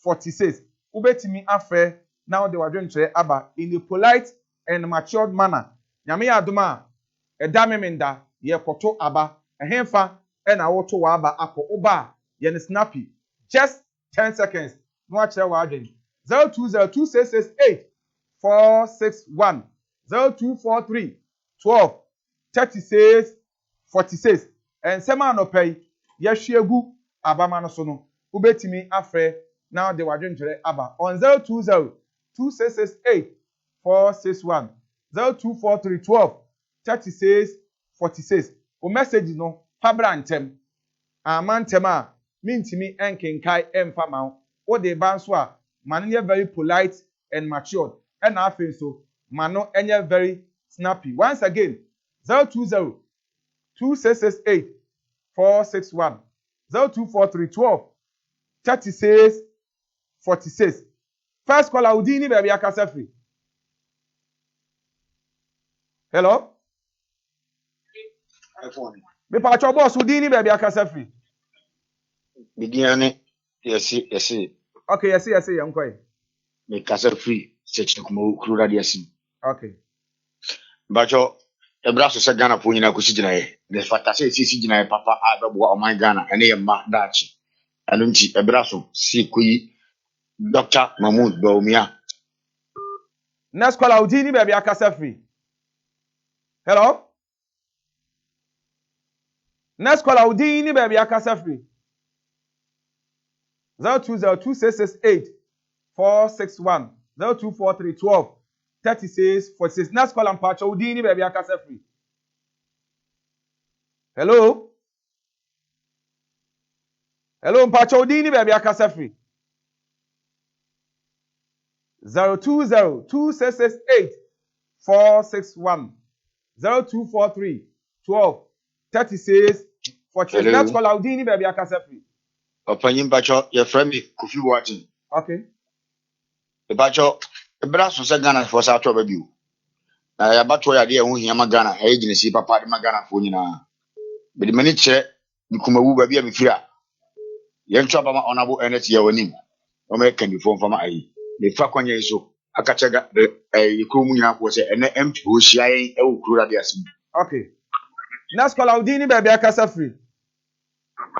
46. Ubetimi afre now they were doing aba in a polite and matured manner. Nyame aduma edamemenda ye koto aba ehemfa and awoto wa aba ako oba ye snappy. Just 10 seconds. No actually warden. 0202668461 0243 12 36 46 and sema no pay yehwegu abama no so no ubetimi afre now they were doing aba on 020 2668 461 0243 12 36 46 o message no pabra ntem amantem a mintimi enkenkai emfa ma o de banso a man very polite and matured and afin so mano enye very snappy. Once again 020 2668 461 0243 12 36 46. First caller Udini baby akasafi. Hello? Me pa cho boss Udini baby akasafi. Bidiane yes. Okay, yes, yankoi. Me kasafi search kuma kura dia sim. Okay. Bacho ebraso se Ghana po nyina kusi gina ye. The fata se sisi gina ye papa abebo o man Ghana ene ye ma dachi. Anu nti ebraso si kuyi Dr. Mahmoud Baumia. Next caller Udini baby akasafi. Hello? Next caller Udini baby akasafi. 0202668461 0243 12 36 46. Next call and patch Udini baby akasafi. Hello? Hello, Mpacho Udini baby akasafi. 0202668461 0243 12 36 46. Next call Udini baby akasafi. Opanyin bacho your friend me Kofi watching. Okay. The bacho ebraso se Ghana for sa to baby. Na ya bacho ya de hu hia ma Ghana e gine si papa de ma Ghana fo nyina. Be de mani che nkumawu ba bia me fira. Yen twa ba ma onabo energy ya wanim. O me kan bifo mfama ayi. Le fa kwanya iso akachega yikro mu nyina ko se ene empty ho hia yen e wo kura de asim. Okay. Next call Udini baby akasafi.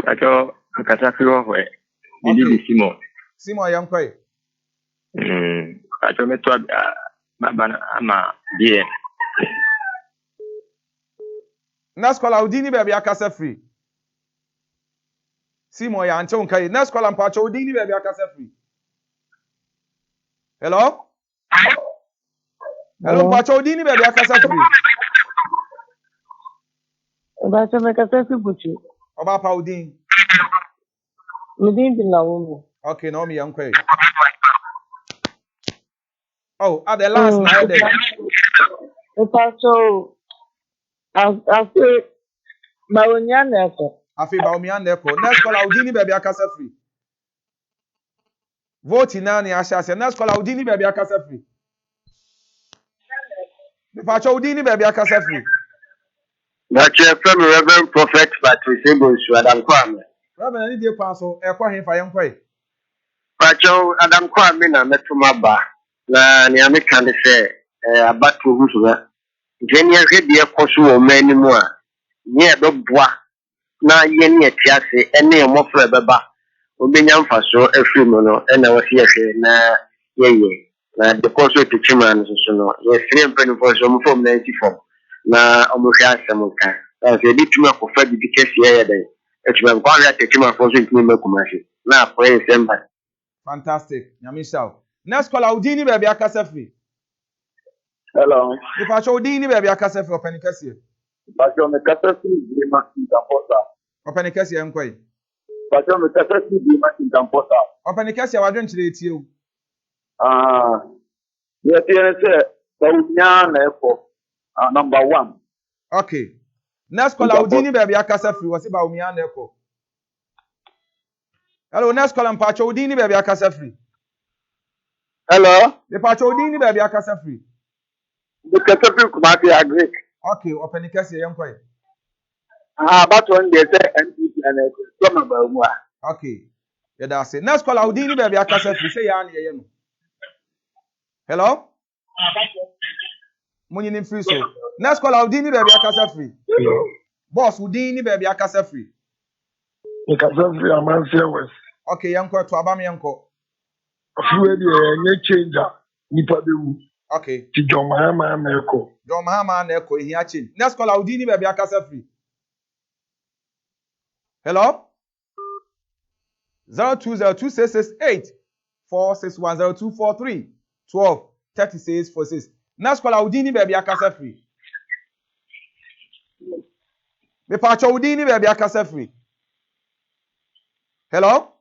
Acho akasafi ho e. Didi Simon. Simon yankoi. Acho metwa bana ama bien. Next call Udini baby akasafi. Simon ya anche unkai. Next call Mpacho Udini baby akasafi. Hello? Hello, Mpacho Udini baby akasafi. Bacha mekasafi buchi. Oba pa Udini. Midin bilawo. Okay, no me yankoi. Oh, at the last night there. Bacha afi bawonya neko. Afi Baumia neko. Next call Udini baby akasafi. Vote na ni ashase. Next call Udini baby akasafi. Mpacho Udini baby akasafi. Bacho from Reverend Prophet Patrick Ebonsu Adam Kwame. Rabbi ani die kwa so ekwa hemfa yenkoi. Bacho Adam Kwame na metuma ba. Na ni ameka ne se abatu husuga. Geni ahwedi ekoso wo manimu a nye beboa na ye ne atiase ene emofra beba obenya mfaso afiri mu no ena wasi yehwe na yeye na de koso Techiman so no ye sire mpeni foso mu form 94 na omuhwe asem ka se bituma akofa bibi kesi ye den Techiman kwa ya Techiman foso ntumi mekumashi na akoye semba. Fantastic. Nyamisha. Next call Udini baby akasafi. Hello. Mpacho Udini baby akasafi openikasi. Bacho mekasafi bima kintamposa. Openikasi yenkoi. Bacho mekasafi bima kintamposa. Openikasi wadwen chire etie o. Ye tiene se bawunya na efo. Number 1. Okay. Next call Udini baby akasafi wasi Baumia neko. Hello, next call Mpacho Udini baby akasafi. Hello. Mpacho Udini baby akasafi. Mekasafi kumati agree. Okay, openikasi yenkoi. Bacho nde se NPP na ko ma bawumwa. Okay. Yeah, that's it. Next caller, Udini baby akasa free. Say ya ni no. Hello? Money in free so. Next caller, Udini baby akasa free. Hello. Boss, Udini baby akasa free. Because free am West. Okay, yanko to abam yanko. Free dey changer. Nipa be wu. Okay. Ti John Mahama na eko. John Mahama na eko ehia change. Next caller, Udini baby akasa free. Hello? 02026684610243 12 3646. Next caller, Udini baby akasa free. Me pacho Udini baby akasa free. Hello?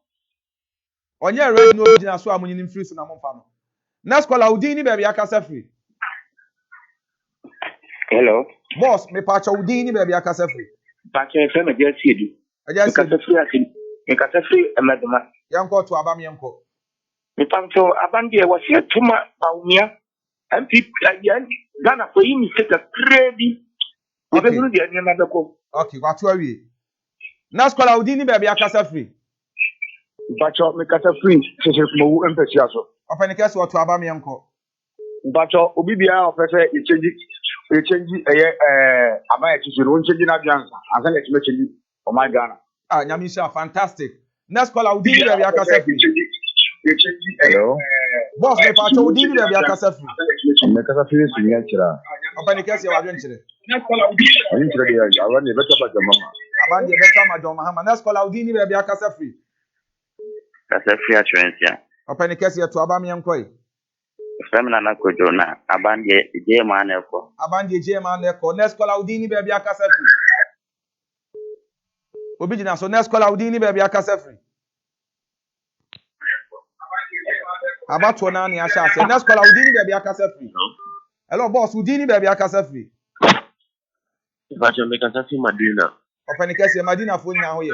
Onye red no original so amunyi free so na momfa no. Next caller, Udini baby akasa free. Hello. Boss, me pacho Udini baby akasa free. Pacho FM just see you. Because free emaduma. Yanko to abam yanko. Me pacho abandie was here tuma baumia. And people Ghana for him is take a crazy. Okay. Okay, what are we? Next caller, Udini baby akasa free. Bacho me kasa free. Sese mo empesi aso. Open the case what to abam yanko. Bacho obi bia ofese e change ama e change no change na biansa. Asa let me change for my Ghana. Ah, Nyamisha, fantastic. Next caller, Udini baby akasa free. Hello. Boss, me pacho Udini baby akasa free. Me kasa free sinya chira. Open the case you are doing today. Ani chira dia awani beta ba mama. Abandi better ma John Mahama. Next caller, Udini baby akasa free. Kasa free atwensia. Open the case you to abam yanko. Femina na kojo na abandie jema na eko. Abandi jema na eko. Next caller, Udini baby akasa free. Obijina so next caller, Udini baby akasa free. Abato na ni asha say next caller, Udini baby akasa free. Hello boss, Udini baby akasa free. Bacho me kasa free Madina. Open the case Madina phone na ho ye.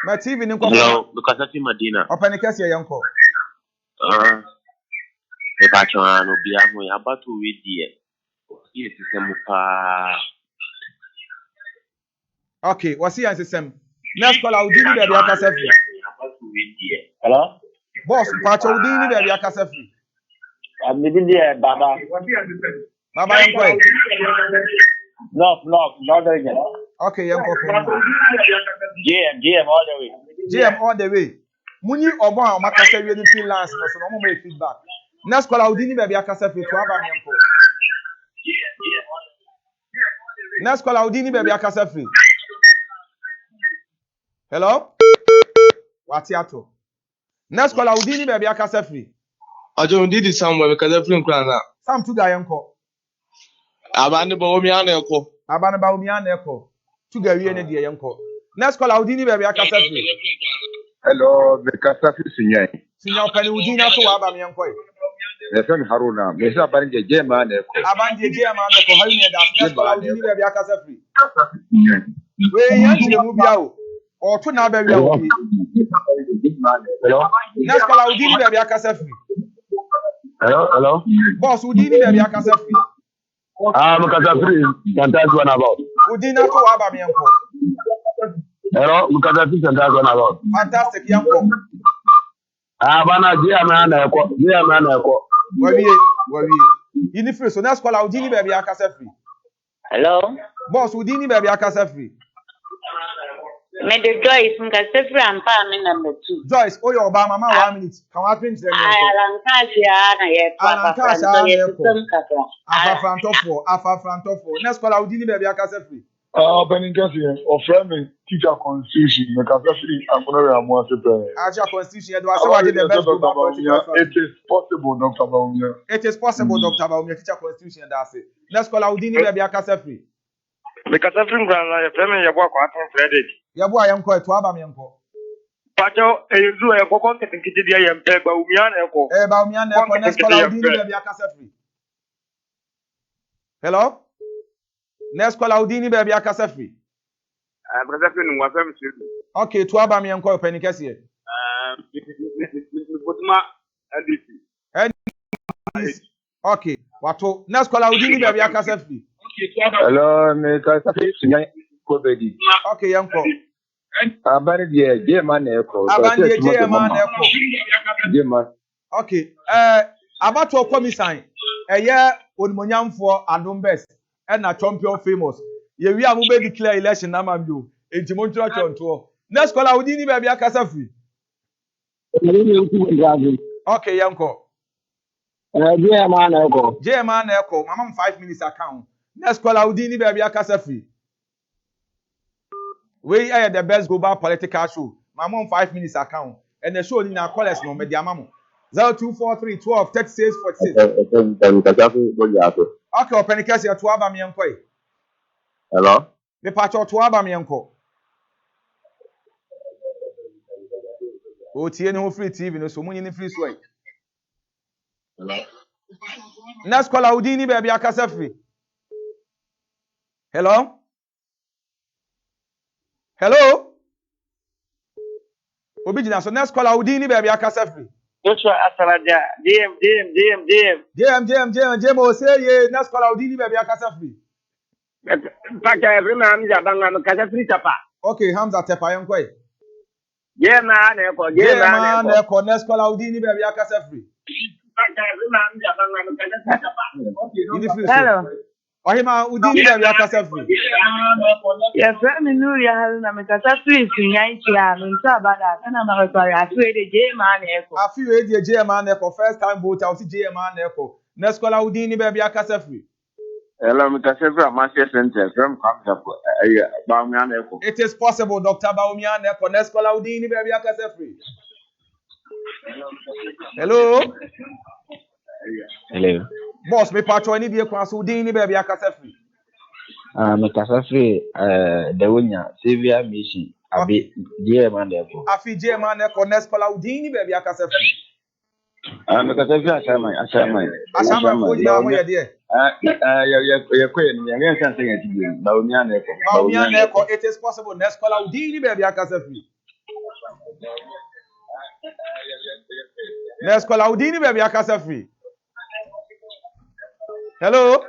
My TV ni Hello, because I see Madina. Open the case yanko. Me bacho no bia ho ya abato we die. Yes, semupa. Okay, what's the answer? Next caller, Udini baby akasa free. Hello? Boss, pacho Udini baby akasa free. I'm living there, Baba. Baba yanko. No, there again. Okay, yanko. GM all the way. GM all the way. Muni obo a makasa we ni freelance no so no mo make feedback. Next caller, Udini baby akasa free to aba yanko. Next caller, Udini baby akasa free. Hello? Watiato. Next caller, Udini baby akasa free. Ajo ndidi somewhere because everything krana. Sam tu ga yanko. Abane bo mi ana eko. Abane ba umi ana eko. Tu ga wie ne de yanko. Next caller, Udini baby akasa free. Hello, me kasa free sinya. Sinya opani Udini aso wa aba yanko. Efem Haruna, me sa banje jema na eko. Abanje jema na eko hayu ne das. Next caller, Udini baby akasa free. We yan chire mu bia o. O to na ba wi o. Hello. Next caller, Udini baby akasa free. Hello. Boss, Udini baby akasa free. Me kasa free. Fantastic one about. Udini aso wa aba yanko. Hello, me kasa free fantastic one about. Fantastic yanko. Bana jema na eko. Wawie. Ini free so next caller, Udini baby akasa free. Hello? Boss, Udini baby akasa free. Me the Joyce nkase free ampa me number 2. Joyce, oh your Obama ma 1 minute. Can we print them? Alankasia na ye Afa Frantofo. Next caller, Udini baby akasa free. Opening case of friend teacher constitution me kasa free amunore amu asepe. Acha constitution do say what the best global political. It is possible, Dr. Baumia. It is possible, Dr. Baumia, teacher constitution that's it. Next caller, Udini baby akasa free. Me kasa free ngana ya frame ya bwa kwa aton Frederick. Ya bua yanko to aba me yanko. Pacho ezu e kokon ketekiti dia yempe Baumia na eko. Baumia na eko. Next caller, Udini baby akasa free. Hello? Next caller, Udini baby akasa free. Brother free no afem free. Okay, to aba me yanko openi kese here. Botuma NDC. Okay, wato next caller, Udini baby akasa free. Hello, me kasa free sinya ko bedi. Okay, yanko. Abane de German Echo. Abane de German Echo. German. Okay. Abato komisan. Eye onimonyamfo Adom Best. Na champion famous. Ye wi amu be declare election na mabio. Enti mo ntwa chonto. Next caller udi ni bia kasa free. Okay, yanko. German Echo. German Echo. Mama 5 minutes account. Next caller udi ni bia kasa free. We are the best global political show. Mama 5 minutes account. And the show ni na callers no me dia mamo. 0243 12 36 46. Okay, open case ya to aba me yanko. Hello? Me pacho to aba me yanko. O tie ne ho free TV no so munyi ni free sway. Hello. Next caller udi ni bia kasa free. Hello? Hello? Obijina so next caller udi ni bia kasa free. Joshua Asalaja. DM. JM o say ye next caller udi ni bia kasa free. Paka every man jabanga no kasa free tapa. Okay, Hamza Tepa yanko. German Echo. German Echo next caller udi ni bia kasa free. Paka every man jabanga no kasa free tapa. Okay, hello. Ohima udi ni bia kasa free. Yes, I'm in New Year, and I'm a catastrophe in Yankia, and Sabada, and I'm a sorry, I feel the German Echo. I feel the German Echo first time voter, I see German Echo. Next caller udi ni bia kasa free. Hello, Mr. Sevra, Master Center from Kamsapo. Baumian Echo. It is possible, Dr. Baumian Echo. Next caller udi ni bia kasa free. Hello? Hello. Boss, me patro ni die kwa so udi ni bia kasa free. Me kasa free the winner Sylvia Mission abi German Echo. Afi German Echo next caller udi ni bia kasa free. Me kasa free Asama for you now here there. You're queen, you're something at you. Baumian Echo, it is possible. Next caller udi ni bia kasa free. Next caller udi ni bia kasa free. Hello?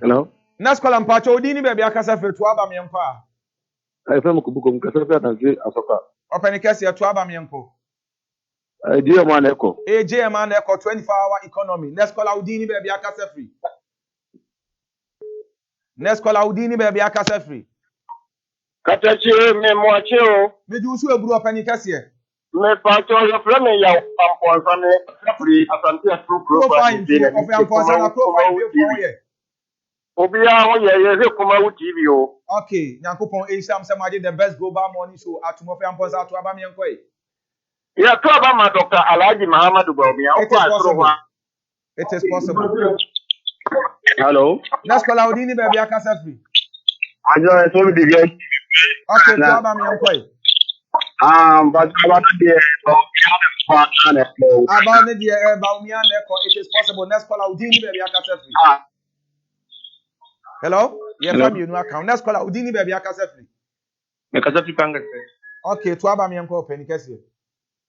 Hello? Next caller mpacho udi ni bia kasa free to aba me mpa. I feel Kubuko, kasa free atansi asoka. Open case ya to aba me mpo. German Echo. German Echo 24-hour economy. Next caller udi ni bia kasa free. Next caller udi ni bia kasa free. Katachi me moachio. Me ju su eburu open case ya. Me pacho yo flame ya amponsa me free Asantefuo profile of amponsa na profile for ye. Obia wo ye KOOWAA TV o. Okay, Nyankopon Isham Samaje the best global morning show atumofe amponsa to aba me enko e. Ya to aba ma Dr. Alhaji Muhammadu Bawumia o kwa asoro. It is possible. Hello. Next caller udi ni be bia kasa free. Ajo so bi bien. Okay, to aba me enko e. But about the Baumian Echo, it is possible. Next caller udi ni be bia kasa free. Hello? Yeah, from you no account. Next caller udi ni be bia kasa free. Me kasa free panga. Okay, to aba me enko open kese.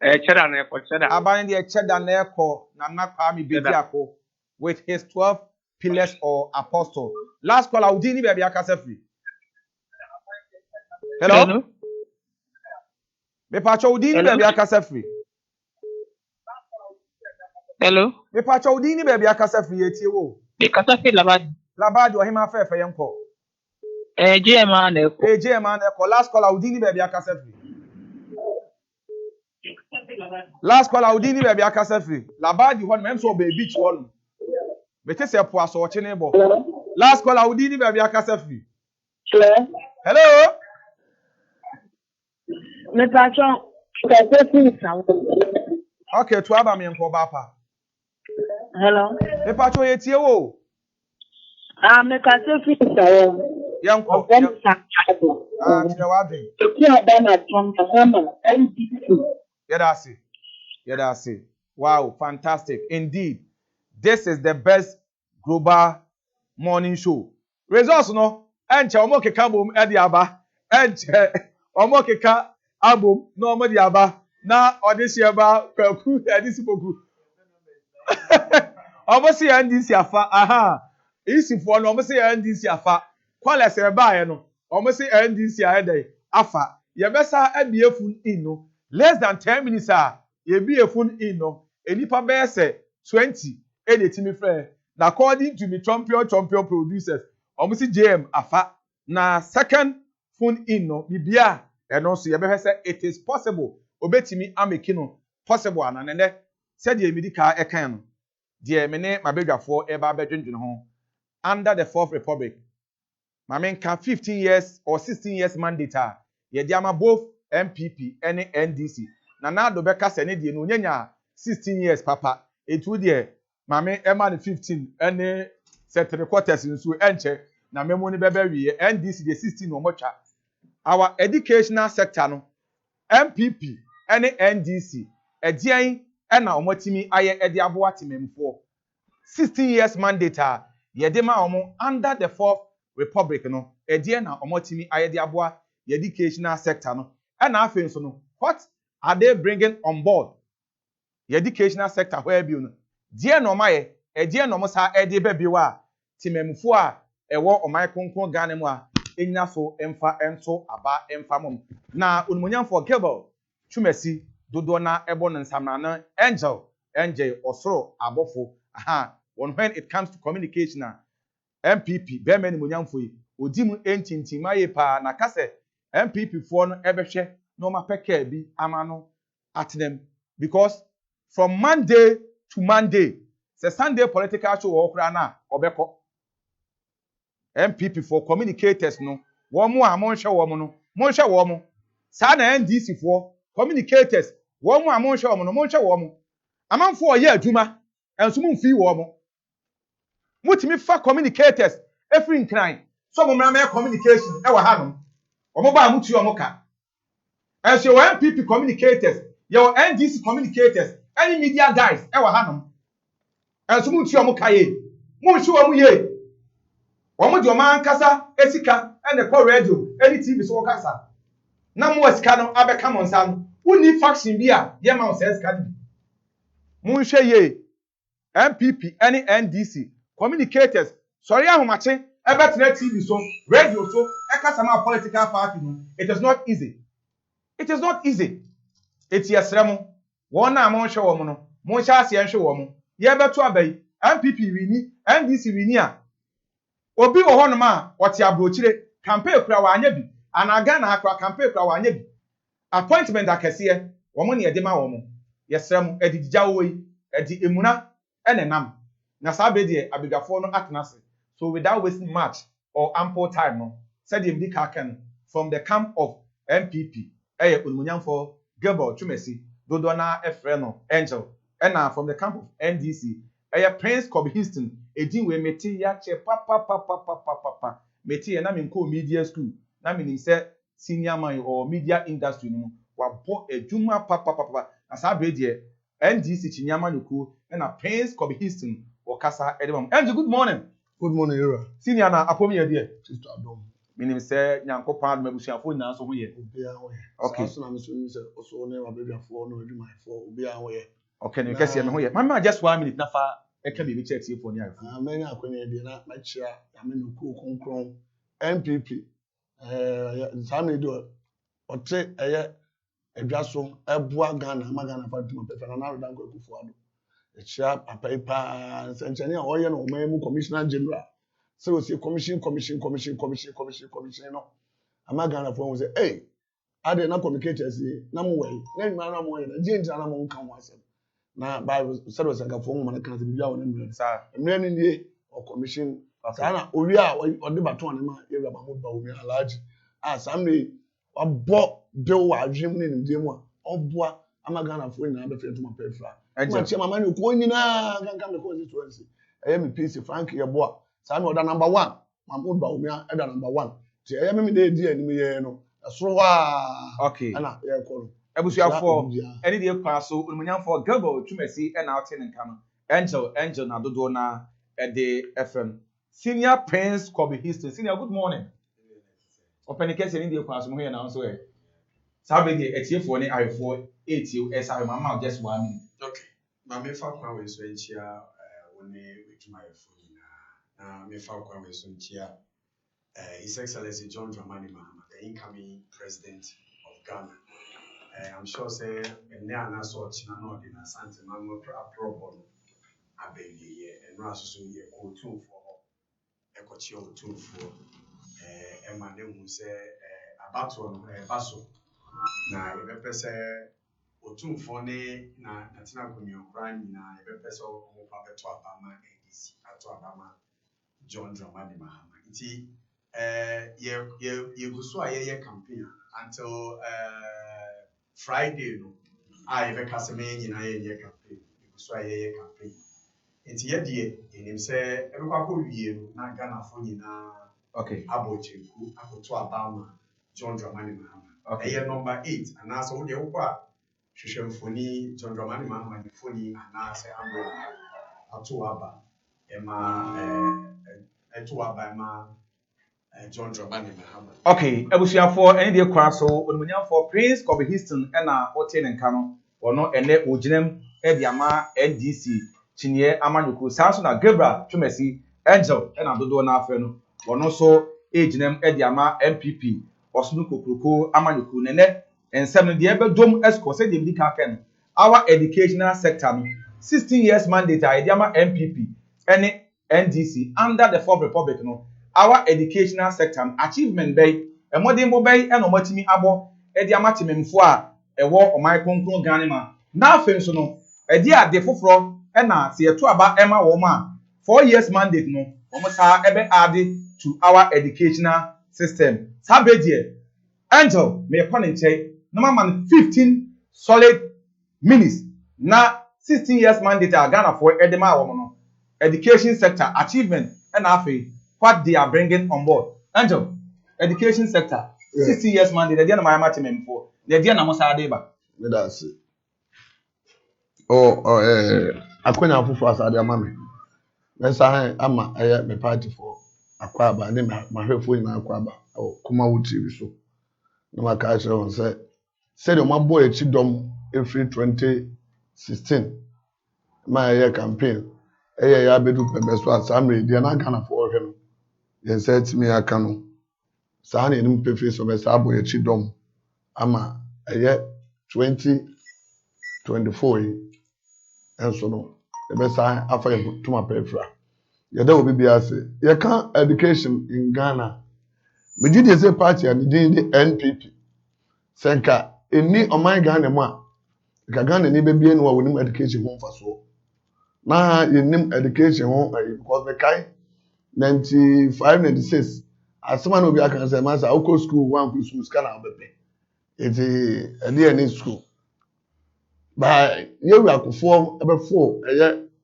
Cheddar na Echo, cheddar. Abane de cheddar na Echo na Kwame Bediako with his 12 pillars or apostle. Last caller udi ni be bia kasa free. Hello? Me pacho udi ni be bia kasa free. Hello? Me pacho udi ni be bia kasa free etie wo. Me kasa free Labadi ohima fefe yenko. German Echo. German Echo. Last caller udi ni be bia kasa free. Last caller udi ni be bia kasa free. Labadi hon mem so be beach hon. Me te se po aso oche ne bo. Last caller udi ni be bia kasa free. Hello? Me pacho kasa free. Okay, to aba me enko bapa. Hello? Me pacho yetie wo. Me kasa free sawo. Yanko. Tire wadin. Yedasi. Wow, fantastic. Indeed. This is the best global morning show. Results no. Enche omo keka bom edi aba. Enche omo keka album no omo di aba. Na audition aba kwaku edisi poku. Omo si NDC afa. Aha. Isi fo no omo si NDC afa. Kwale se ba ye no. almost say NDC ahead afa yebesa ebie phone in no less than 10 minutes yebie phone in no enipa be say 20 edetimi frɛ na according to the champion producers almost say JM afa na second phone in no bibia eno so yebehwe say it is possible obetimi ameki no possible ananene said the medical ekan no de me ne mabedwafo eba bedwendwen ho under the Fourth Republic. Mamen can 15 years or 16 years mandate ye diama both MPP and NDC. Na do beka se ne die no nyanya 16 years papa. Etu de mamen ema 15 and set 3 quarters nso enche na memo ne bebe wie NDC de 16 no motwa. Our educational sector no MPP and NDC edian na omotimi aye edi aboa tememfo 16 years mandate yedema omo under the Fourth Republic no edian na omotimi aye di aboa educational sector no na afen so no what are they bringing on board educational sector where bi no die no maye edian no mo sa edi bebiwa tememfo ewo oman konkon Ghana mu enya so emfa enso aba emfa mom na onimonyamfo Gable Chumesi dodo na ebo nsamna na angel osoro abofo when it comes to communication MPP be many monyamfo yi odimu entintimaye pa na kase MPP fo no ebehwe no mapeka bi amano at them because from Monday to Monday the Sunday political show okra na obeko MPP for communicators no wo mu a monhwe wo mu no monhwe wo mu sa na NDC for communicators wo mu a monhwe wo mu no monhwe wo mu amanfo oye adwuma enso mu mfi wo mu mutimi fa communicators every nkran so mo mra communication e wa hanom omo ba mutu omo ka enso wo MPP communicators your NDC communicators any media guys e wa hanom enso mutu omo ka ye mu nshi wo mu ye omo di oman kasa esika ene ko radio any TV so kasa na mo esika no abeka mo nsa no uni faction bi a ye ma o se esika bi mu nhwe ye MPP any NDC communicators sorry ahomache ebetena TV so radio so ekasa ma political party no it is not easy it's yesremo won na mo nhwe wo mo no mo nhwe ase nhwe wo mo ye beto abai MPP wini NDC wini a obi wo hono ma wote abrochire campaign kura wa anya bi anaga na akwa campaign kura wa anya bi appointment akese wo mo ne edema wo mo yesrem edidja wo yi edi emuna enenam na sabe de abigafo no atnase so without wasting much or ample time no said the mbika kan from the camp of MPP onmunyamfo Gable Chumesi dodo na efre no Angel and from the camp of NDC Prince Kobe Houston edin we meti ya che papa meti na me nko media school na me ni say senior man or media industry no wa bo edwuma papa na sabe de NDC chinyama nuku na Prince Kobe Houston wakasa edemam. Angel, good morning. Good morning, Era. Senior na apomi ye de. Sister Adom. Minim say nyankopad mabusuafo nyina so ho ye. Obia ho ye. Okay. So na me so say oso ne wa bebiafo no edwuma fo obia ho ye. Okay, ne kase me ho ye. Mama just 1 minute na fa eka bi check tie fo ni afo. Many akwanya de na chia ya me no ku konkron MPP. Sami do otre edwaso ebua Ghana magana fa tuma pepe na na dan ko kufu ado. Chia papa nsenchane a oye no man mu commissioner general. So we say commission no. Amagana for say hey ade na communicators na mo wey na nyuma na mo wey na jinja na mo nka ho asem na bible said was anga for mo na kan se bibia wona mmerɛ sa mmerɛ ni nie o commission sa na owi a ɔde baton ne ma ewura ba mo ba omi alaji samre ɔbɔ bill wa adwem ne nimdie mu a ɔboa amagana for nyina be fe to ma pefra ma che mama ne ko nyina gangan me ko constituency ɛyɛ me PC Frank yɛboa samre ɔda number 1 Mahmoud ba omi ɛda number 1 ti ɛyɛ me de di anim yɛ no so okay ana ye ko ebusuafo eni de kwa so onmunyamfo Gable Chumesi na ote ne nka no Angel na dodo na ede FM Senior Prince Kobe Houston. Senior, good morning. Open the case eni de kwa so mo here na so e sabe de etiefo ne ayefo etio esa mama just 1 minute. Okay. Ma me fa kwa we so enchia woni wetuma ayefo na me fa kwa we so enchia His Excellency John Dramani Mahama, the incoming president of Ghana. I'm sure say and now na so china no de na Asantefuo no approval abeli and no aso so ye Otumfour ekochi Otumfour e ma ne hu say abato no baso na e be pese Otumfour ne na tina konyo kra nyina e be pese o mo pa beto abama ADC ato abama John Dramani Mahama nti ye guso a ye campaign until Friday no I be kase me nyina ye campaign guso a ye campaign nti ye de enim se e be kwakọ wie no na Ghana fo nyina okay abocheku akoto abama John Dramani Mahama okay ye number 8 ana so de wo kwa hwehwe mfoni John Dramani Mahama ni foni ana se umbrella ato aba eto aba ma John Dramani Mahama. Okay, ebusuafo ene de kwa so onumunyafo Prince Kobe Houston na ote ne nka no ono ene oginem e de ama NDC chinye amanyuku sanso na Gabriel Twumasi Angel na dodo na afa no ono so eginem e de ama MPP osunu kokroko amanyuku nene ensem no de ebedom esco se de bi ka ken our educational sector no 16 years mandate a de ama MPP ene NDC under the Fourth Republic no our educational sector achievement bay e modern bo bay e no matimi abo e di amatememfo a e wo oman konkron Ghana ma na afen so no e di ade foforo e na se yeto aba e ma wo ma 4 years mandate no wo sa e be add to our educational system sabedie Angel me kwane nche no man 15 solid minutes na 16 years mandate a Ghana for e de ma wo no education sector achievement and afi what they are bringing on board. Angel, education sector, 60 years mandate, the my match for the Diana Mosa Deba. That's it. Akwenya Afufu asade amame. Nesa ama me party for akwaba ne mahwefo nyina akwaba o KOOWAA TV so. No maka kire won say the mabo echi dom every 2016 my campaign ya bedu pebe so asamre dia na Ghana for hwe no. Yen say timi aka no. Saa na enim pefe so be sa abo echi dom ama 2024 enso no ebe sa afa ye tuma pefra ye da obi bia se ye kan education in Ghana me di say party and di NPP senka eni oman Ghana mu a ka Ghana ni be bia no wa wonim education ho mfaso na ye nim education ho because me kai 95 96 asema no obi aka say man say okọ school one ku school scan obepe eti edi any school ba yewu akofo ebefo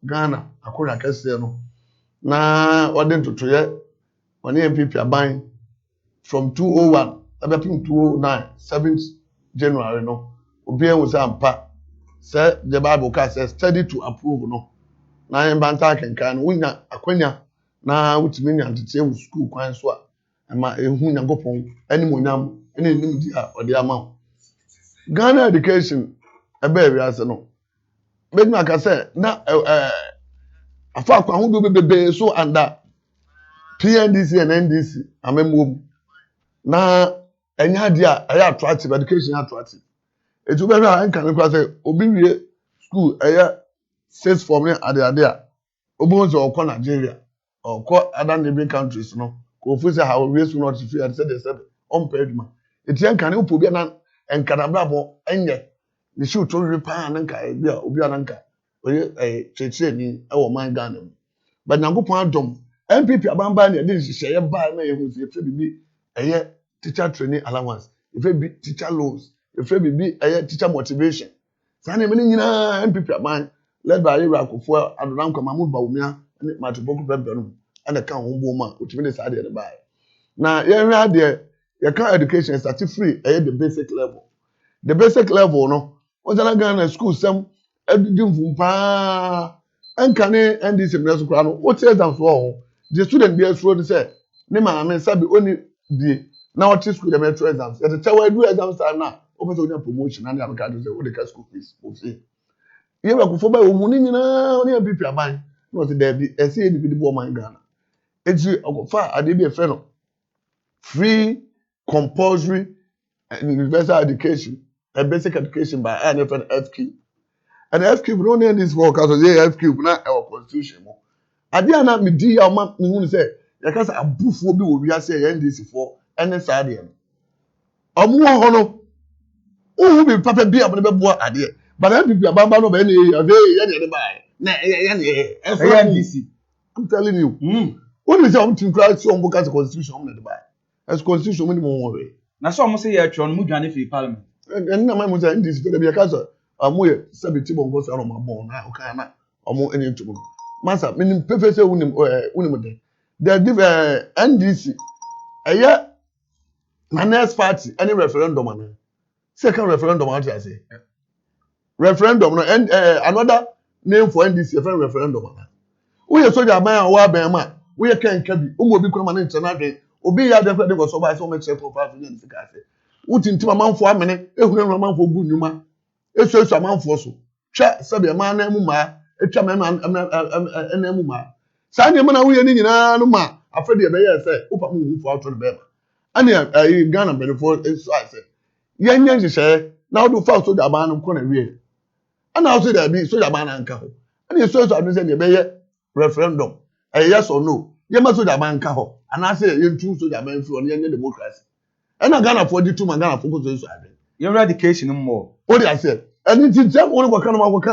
Ghana akora kese no na ode ntotoye one MPP aban from 201 abepim 209 7th January no obi enwo say ampa say the Bible ka say study to approve no na yen banta kenkan no wunya akwanya na wutimi nya ntete wu school kwan so a ama ehu nyagopon animonyam ene nim di a ode ama Ghana education ebe wi ase no beduma ka say na afa kwa hu do bebe so under PNDC and NDC amemom na enya dia aya attractive education attractive etu be na nkan kwa say obi wie school aya sixth form ne ade a obo zo okọ Nigeria okọ other neighboring countries no ko fu say how we school not free say they said on paid man eti nkan ne opo bia na nkan abrabo enye ni shoot to repair na nkan bia obi na nkan oye cheche ni e wo man Ghana mu but nyankopon adom MPP abamba na dey hye ba na yehu se efe bibi eye teacher training allowance efe bi teacher loans efe bibi eye teacher motivation sana me nyina MPP aban led by Ira Akufo Adonam Kwamamu Bawumia ne Matoboku Bebenu and ka ho bo ma otimi ne sa de ba na ye hwa de ye ka education start free eye the basic level no ozana Ghana school sem edudi mfumpa ankane NDC mreso kwa no what exams wo the student be asuro say ne ma me sabi oni die na what school the metro exams the tewa do exams time na o person onya promotion na am ka do say o de ka school fees o say ye ba ku fo ba o mu ni nyina oni MPP aban no say there be ese e bi bo man Ghana eji ogofa ade bi e fe no free compulsory and universal education and basic education by NFL FQ. And FQ don't end this work as a FQ not our constitution. Ade na me di ya ma me hu say ya ka say abufuo bi wo wi say NDC for ene saade no. Omo ho no who be papa bi abone be boa ade. But MPP abamba no be na ye de buy. Na ye NDC. I'm telling you. When you say I'm to cry so on because constitution on the buy. As constitution we mo worry. Na so mo say ye atwa no mu dwane fi parliament. And na my mo say NDC be be ka so amoye sabiti bongo so no mabon na o kan na omo eni ntumo. Masa minim pefe say unim de. The NDC aya na next party any referendum ana. Second referendum what you say? Referendum no and another name for NDC a referendum ana. We so the man wa ben ma we can kabi umo bi kuma na international obi ya de go so ba so me check profile ni sika say. Utintima manfo amene ehunu manfo gu nyuma. Eso amanfo so. Twa sabe man na mu ma etwa man na mu ma. Saa ne na wo ye ni nyina no ma afede e be ye say upa mu hu fo auto be ma. Ani Ghana benefo eso I say. Yenya nhyehyɛ na wo do fa so da ban no ko na wie. Ana wo so da bi so da ban na nka ho. Ani so adu say ne be ye referendum. Yes or no. Ye ma so da ban nka ho. Ana say ye ntu so da ban fi on ye democracy. Ana Ghana for di tu ma Ghana for ko so adu. Your education more. What did I say? And it is just only what kind of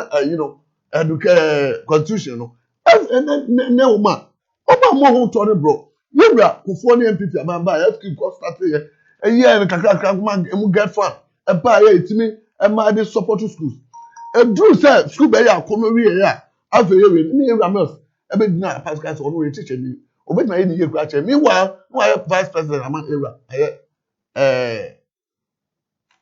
constitution. No, and no man. Oba mo ho to bro. Yebra kufo ni MPP amamba FQ cost start here. A year and kakaka man emu get fun. E pa ye itimi e ma dey support schools. E do say school be ya kono wi ya. Afa ye we ni Yebra mos. E be dina pascal so no we teacher ni. Obe na ye ni ye kura che. Meanwhile, no vice president among Yebra.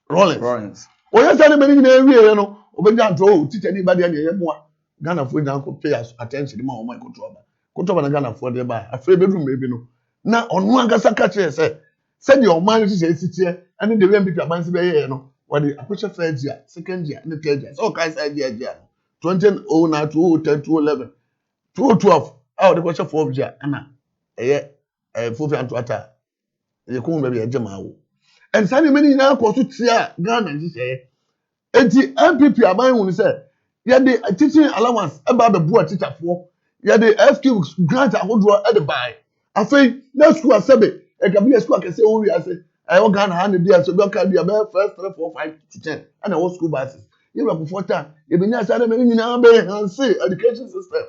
Rollins. Oya say na ni na ewie no. Obenja ntro teacher ni ba de na ye moa. Ghana for dan ko pay attention ma o ma control ba. Control na Ghana for de ba. Afre bedroom maybe no. Na onu angasa ka che say said your man is say sitie and the way people abansi be ye no. What the approach first year, second year, and the third year. So kai say year 2009 2010 2011 2012 ah the question for year ana fofi anto ata ye ko be be jema wo. And say many na ko so tia Ghana ji say enti MPP aban hu say ye dey teaching allowance about the board teacher for ye dey FQ grant ahodo e dey buy afei na school asebe e ka be school akese wo wi ase I Ghana ha na dia so be ka dia be first 3 4 5 to 10 and what school buses ye be for time ye be nya say na many nyina be enhance education system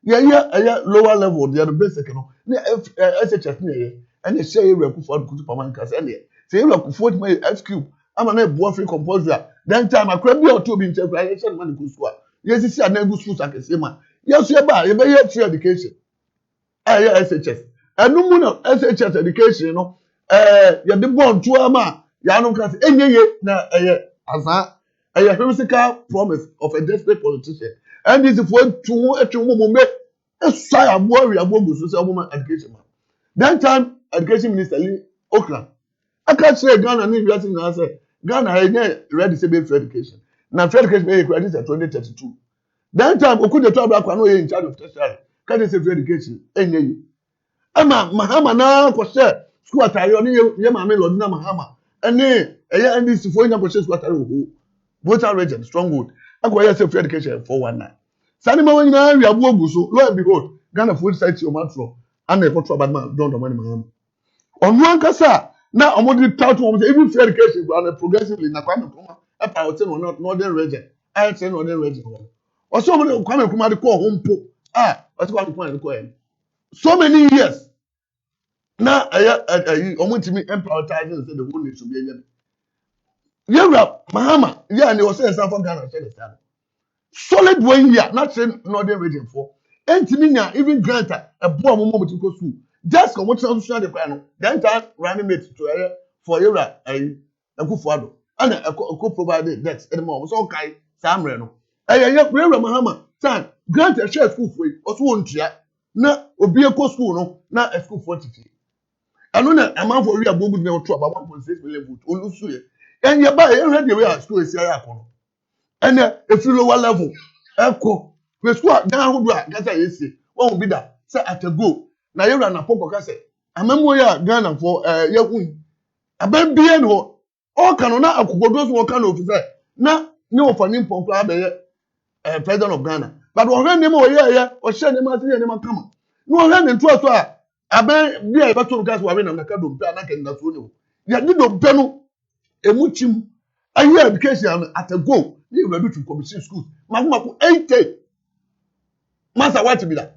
ye lower level the basic no na SHS na ye and they share we ku for kutu paman ka say na say we ku for my FQ ama na bo free compulsory then time akra bi o to bi nche kra ye share man ku school ye sisi na gu school akese ma ye so ye ba ye be ye free education SHS enu mu na SHS education no ye de born to ama ya no kan say enyeye na asa physical promise of a desperate politician and this for etwu mo me esai abo wi abo gu so say omo education ma that time education minister Lee Okran aka say Ghana ni university na say Ghana had ready to be free education na free education be credit 2032 that time Okude to abakwa no ye in charge of tertiary can say free education enye ama Mahama na ko say school atare oni ye ma me lord na Mahama ene NDC for nya ko say school atare oho voter region stronghold akwa say free education 419 sani ma wanyina wi abo ogu so lo and behold Ghana food site o matro and e control bad man don money Mahama onu ankasa na omodi tout one even free education and progressively na Kwame Nkrumah e pa hotel no northern region I say northern region o so omodi Kwame Nkrumah de ko hompo o so Kwame Nkrumah de ko so many years na omotimi prioritizing say the whole nation be yen Yewra Mahama and he was saying South Ghana say the same solid 1 year not saying northern region for entimi nya even grant a boy mo mo go school just come what social the plan then time running mate to for Yewra Akufo-Addo and a provide that anymore so kai samre no Yewra Mahama time grant a share school for also won tia na obi ekọ school no na a school 40 anu na amount for we abogu na to about 1.6 million vote olusu ye and ye ba ye ready we are school esi aya kono and if you lower level eko we school na hodo a gasa yesi won bi da say at a go na Yewra na poko ka say amemo ya Ghana for yahu aban bia no o kan na akogodo so kan officer na ne ofani mponko abeye president of Ghana but o hwe ne ma o ye o hye ne ma se ne ma kama no o hwe ne nto so a aban bia e beto gas wa we na ka do mpa na ka na so ne o ya di do mpa no emuchim ayi education at a go ni ready to commission school magumako 80 masa what be that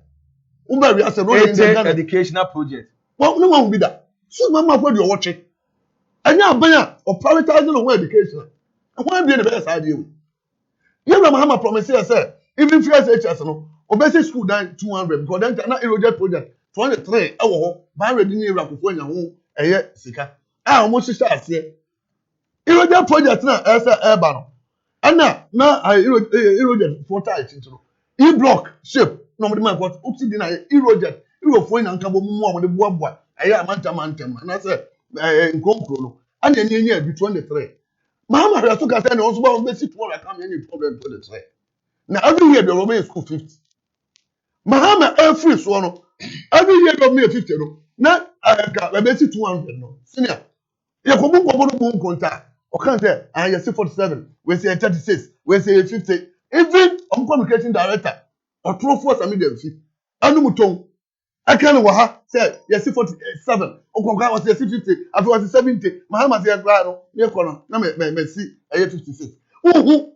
umba we ase no educational project well no one will be that so mama for the watch anya abanya or prioritizing on education and why be the best idea you know Mahama promise say even first HS no obese school dan 200 because then na Entourage project 23 e wo ho ba ready ni ira koko nya ho eye sika ah omo sisa ase Entourage project na ese eba no ana na Entourage for tight into e block shape no mo de man what uti di na Entourage Eurofo na nka bo mu mo de boaboa eye amantam na say nkonkro no ana enye bi 23 Mahama has to get any also about basic one come any problem to the try. Now every year the Roman school 50. Mahama every so no. Every year of me 50 no. Now I basic 200 no. Senior. You come on contact. O can say I say 47, we say 36, we say 50. Even on communication director or true force immediate fee. Anu muton. I can't say yes 47. Okonga was 50. I was 70. Mahama say no. Me kono na me see 56. Who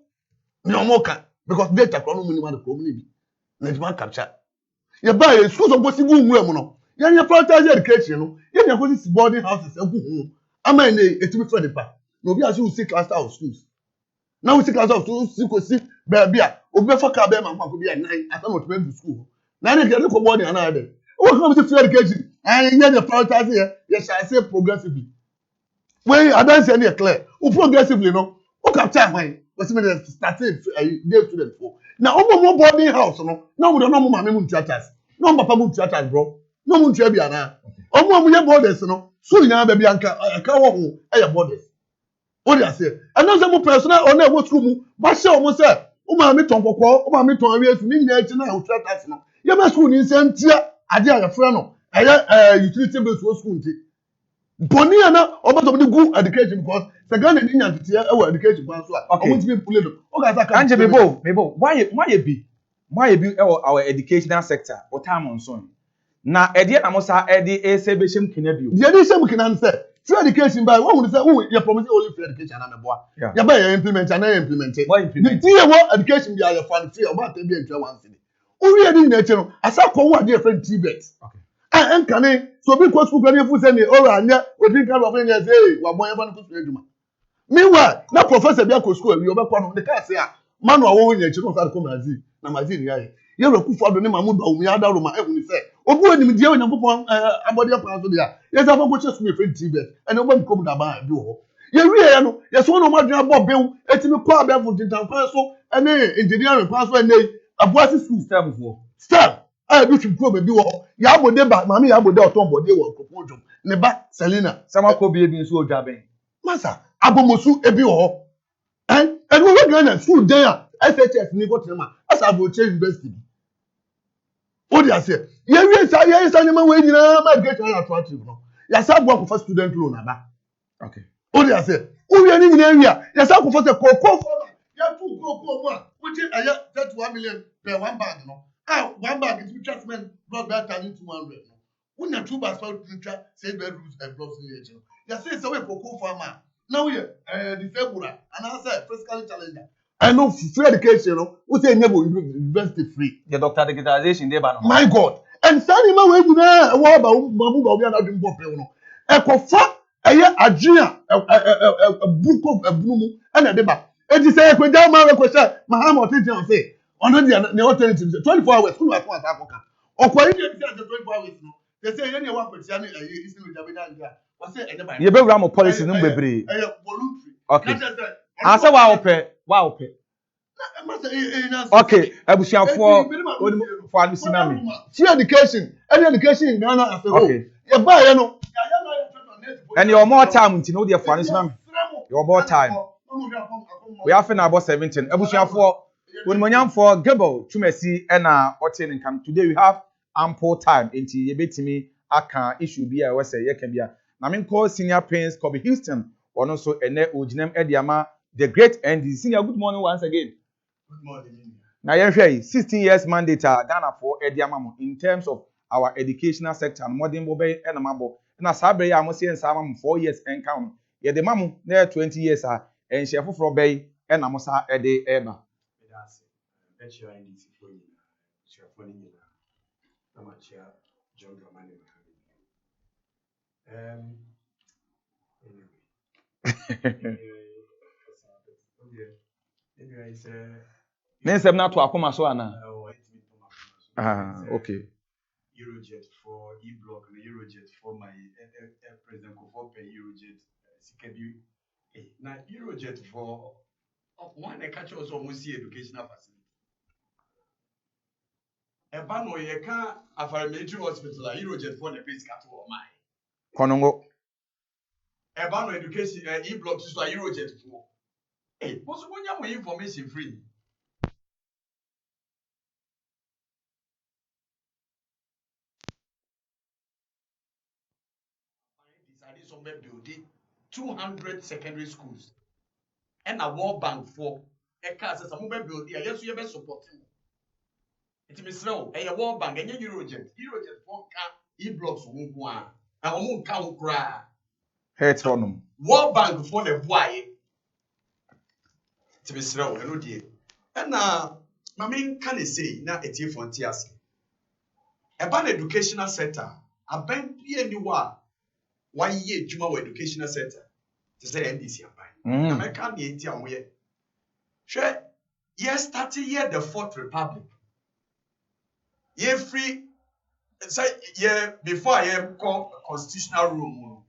no more can because data kono minimum the community. Na demand capture. You buy school so possible nwu no. Ya prioritize education no. Ya go see boarding houses ehu. Ama na etimi for the pa. No be as you see cluster of schools. Now we see cluster of schools see baby a obi fa ka be ma kwa bi 9 asa no to school. Na ne get ko boarding another. What comes to free education? And you prioritize here, yes, I say progressively. When I don't say any clear, who progressively no, who capture mine, what's the starting day student for. Now, more boarding house, no, we don't know mammy moon theaters, no papa moon theaters, bro, no moon trebiana. More borders, no, so you know, baby, a cow who are borders. What do I say? And now some personal or never school, but show almost say, Umami Tonko, Umami Tonko, meaning now theaters, no. You must school in Sentia. Ade a yefra no utility based school nti boni ana obato be good education because the Ghana ni nya tete e education kwan so a omo ti pule do o ga saka anje mebo why be our educational sector o time on son na ede na mo sa ede ese be shem kina bio the ede shem kina say free education by one would say you promise only free education na meboa ya ba ya implement and implement the year what education be your fan free about be ntwa one city ori edi na eche no asa ko wo ade friend tibet okay en kane so be ko school kan efu say ni ora anya odi kan of anya say wa bon efa no ko eduma meanwhile na professor bia ko school wi obekwa no de ka say a manu awo nya eche no sa ko magazine na magazine ya ye ro ku fado ni mamudu awumi adaro ma ehun say obu enim die onyankopon abode pa so dia yes afa ko che school friend tibet en obo mi ko da ba bi wo ye wi ya no yes won no madua bob bew etimi ko abefo tintan kwa so ene engineering kwa so ene abuasi school stem I do to go baby wo ya bode ba mami ya bode oton bode wo kokojum ne ba Selena sama ko bi ebi nso ojaben masa abomosu ebi wo and we Ghana school there SHS ni go tema as Aboche University o dia say ye wi sa nyama we nyina ma get attractive no ya sa bo akọ student loan aba okay o dia say o wi ani nyina wi ya sa akọ for kokoko ya tu kokoko mo a we dey aya 31 million per one bag no one bag is treatment blood that turning 200 no when na two bags for nutra say bedrooms and blocks in here ya say we kokoko farmer now we disabled and I say physically challenged I know free education no we say never university free the doctor digitalization dey ba no my god and sani ma we guna wa ba mamu ba obi anadun bo pe no e ko fa eye agina buko abunu na de ba e ti say e ko ja ma we ko say Mahama Otumfour say ono the alternative 24 hours kunu akwa ta akoka okwa ide bi say 24 hours no they say ye ne wa kwatia na isi no jabe na ndia wa say ene ba ye be wura mo policy no bebre voluntary okay asa wa ope okay abusiafo oni for alusinami free education any education in Ghana as a whole okay ye ba ye no and your more time nti no dey for alusinami your more time we have na about 17 abusiafo when monyamfo Gable Tumasi na otin income today we have ample time nti ye betimi aka issue bi a we say ye ka bia na me call senior prince Kobe Houston ono so ene oginem ediama the great ND senior. Good morning once again. Good morning. Now you 16 years mandate Ghana for ediama in terms of our educational sector and modern bobe and amabo na sabre ya mo say nsama 4 years encounter ye de mamu na 20 years and chef for bay and amosa ede eba. Bet you NDC for you. Chef for you. Dămage John Dramani. Anyway, it's Nensem na to akoma so ana. Okay. Eurojet for E-Block and Eurojet for my President Kufuor per Eurojet. Sikebi. Now Eurojet for one I catch also almost educational facility. Ebano ye can after military hospital Eurojet for the place catch or my. Konongo. Ebano education E-Block is a Eurojet for. Hey, what's one information free? Somewhere building 200 secondary schools and a World Bank for a car says some building. Yes, you have supporting. It means no, a World Bank and Eurojet for car E-Blocks won't go on. I won't count cry. Head on. World Bank for the boy. It means no, no dear. And my main can say now a tear for tears. About educational sector, a bank anywhere. 1 year Juma educational center to say NDC abai. America ni enti amoye. Hwe ye start here the Fourth Republic. Ye free say ye before I am called constitutional room.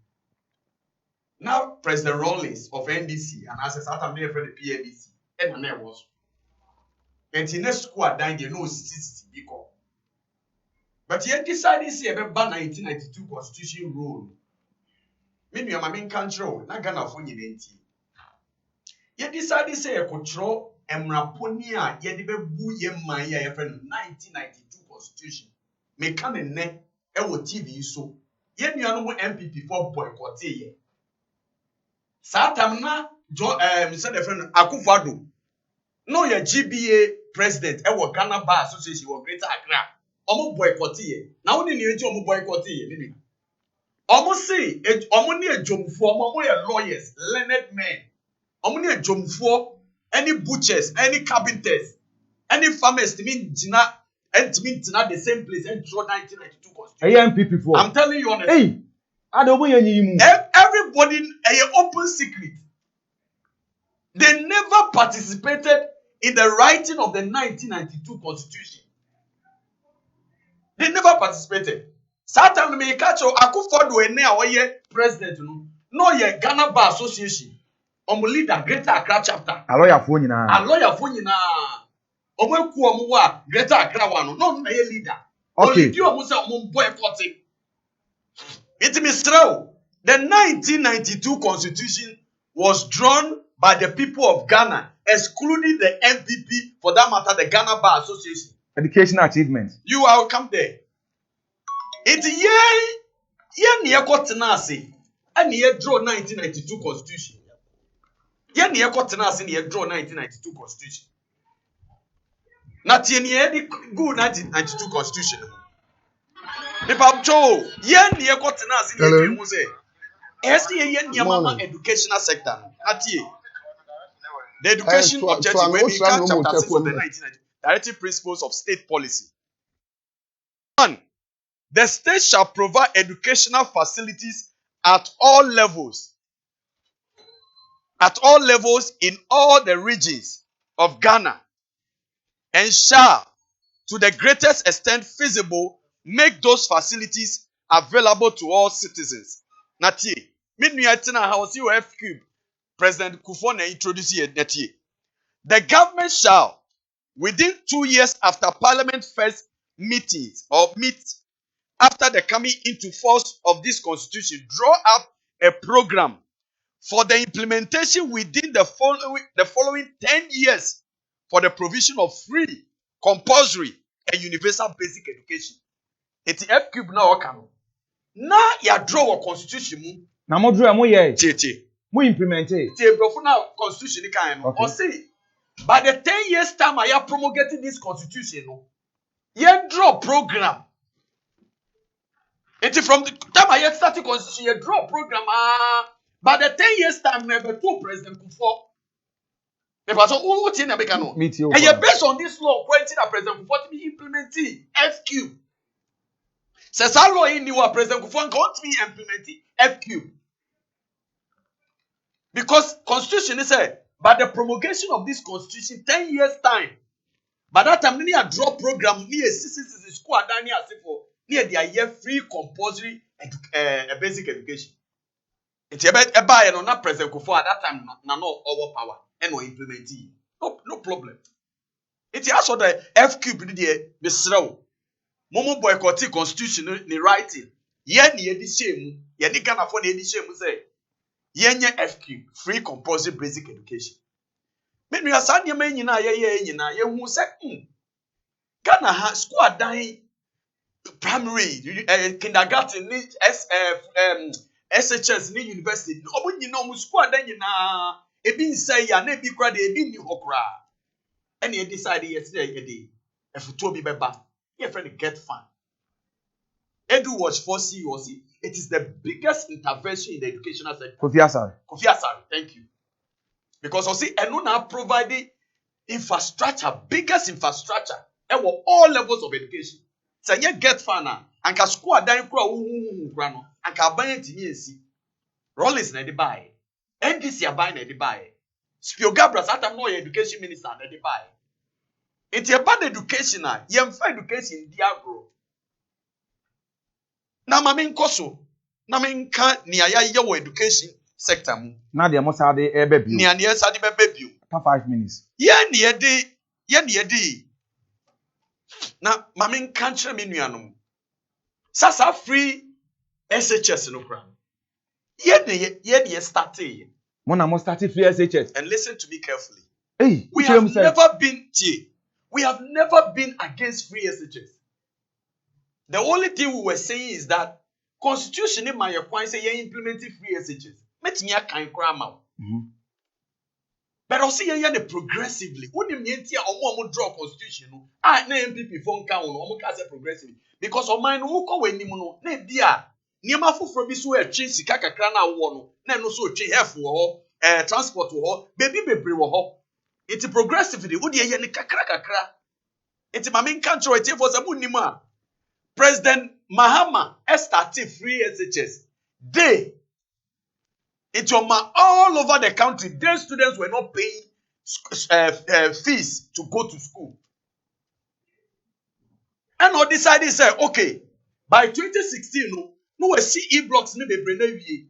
Now President Rawlings of NDC and as a South American friend the PNDC and na was. Enti next squad dan dey no CCC biko. But ye decided say e be 1992 constitution rule. Maybe I'm a main control, not Ghana for you. Ye decided say a control and Raponia, ye debe boo ye my 1992 constitution. Me come in ne, TV so. Ye ni anu MPP for boycott ye. Satamna, Mr. the friend Akufo-Addo. No ye GBA president, Ghana Bar Association or Greater Accra. Omo boycott ye. Now only ni omo boycott ye. Almost say, Omoni a Otumfour, Omo lawyers, learned men. Omoni a Otumfour, any butchers, any carpenters, any farmers, to mean Tina, and to mean Tina the same place and throw 1992 constitution. I'm telling you honestly. Hey, I don't want you. Everybody a open secret. They never participated in the writing of the 1992 constitution. They never participated. Satam me catch Akufo-Addo ene a president no ye Ghana Bar Association. Omo leader Greater Accra chapter. A lawyer for nyina. A lawyer for nyina. Omo eku omo wa Greater Accra one no na ye leader. Okay. Only omo say omo boycott. It means true. The 1992 constitution was drawn by the people of Ghana, excluding the MPP, for that matter, the Ghana Bar Association. Educational achievements. You will come there. It's ye near Cotenasi, and ye draw 1992 constitution. Ye near Cotenasi, and ye draw 1992 constitution. Not ye near the good 1992 constitution. The Pabcho, ye near Cotenasi, and ye say, ye near Mama educational sector. Not ye. The education objective may be chapter 6 of the 1990 Directive Principles of State Policy. 1. The state shall provide educational facilities at all levels in all the regions of Ghana, and shall, to the greatest extent feasible, make those facilities available to all citizens. Natie, President Kufuor introduced here. The government shall, within 2 years after Parliament first meet after the coming into force of this constitution, draw up a program for the implementation within the following 10 years for the provision of free, compulsory, and universal basic education. It's F cube now. na ya draw a constitution mu na mo draw mo ye tie mo implement it tie brofo na constitution ni kan no o say by the 10 years time I am promulgating this constitution no ye draw program. It's from the time I started constitution ye draw program by the 10 years time never to President Kufuor. Because who tin na beka no and you based on this law pointing at President Kufuor to be implementing FQ. Says how law in new President Kufuor going to be implementing FQ. Because constitution is said by the promulgation of this constitution 10 years time. By that time we a draw program near CCC school and Asantefuo near the year free compulsory basic education. It's a buy and not President Kufuor at that time no our power and no implementing. No problem. It's also the FQ the Misrao. Momo boycotting constitution ni writing. Ye ni edi shame, ye ni Ghana for edi shame say. Ye nye FQ, free compulsory basic education. Me nu asan ye man nyina ye hu say Ghana ha school adan primary kindergarten ni SHS ni university. Omo nyina omo school adan nyina ebi nsay ya na ebi kra de ebi ni hokra. And he decided yesterday if you told me beba your friend get fun. Edu was for COC. It is the biggest intervention in the educational sector. Kofi Asare, thank you. Because I see Enuna providing infrastructure, biggest infrastructure, and all levels of education. So you get fun and can school down grano and can buy it in Rollins na de buy. NDC are buying the buy. Spiogabras at no education minister na de buy. It's about education na yemfa education di agro. Na mame nkoso na menka ni aya wo education sector mu. Na de mo sa de ebe bio. Ni ane sa de bebe bio. 5 minutes. Ye ni edi. Na mame nka nkyere me nuanom. Sasa free SHS no kra. Ye ni started. Mo started free SHS. And listen to me carefully. Hey, we have never been against free SHS. The only thing we were saying is that constitution in my point say you implementing free SHS. Met me a kind grammar. But also you the progressively. When you mean omo draw constitution no. Na MPP phone can omo ka say progressively because o man who ko we nimu no na bia niema foforo bi so e twe sika kakra na wo no na no so twe hef wo transport wo baby bebre wo it's progressively wo de ye ne kakra it's my main country it for some nimu President Mahama started free SHS. They, it's all over the country. Their students were not paying fees to go to school. And all decided say, okay, by 2016, no we see e-blocks ni be brenewie.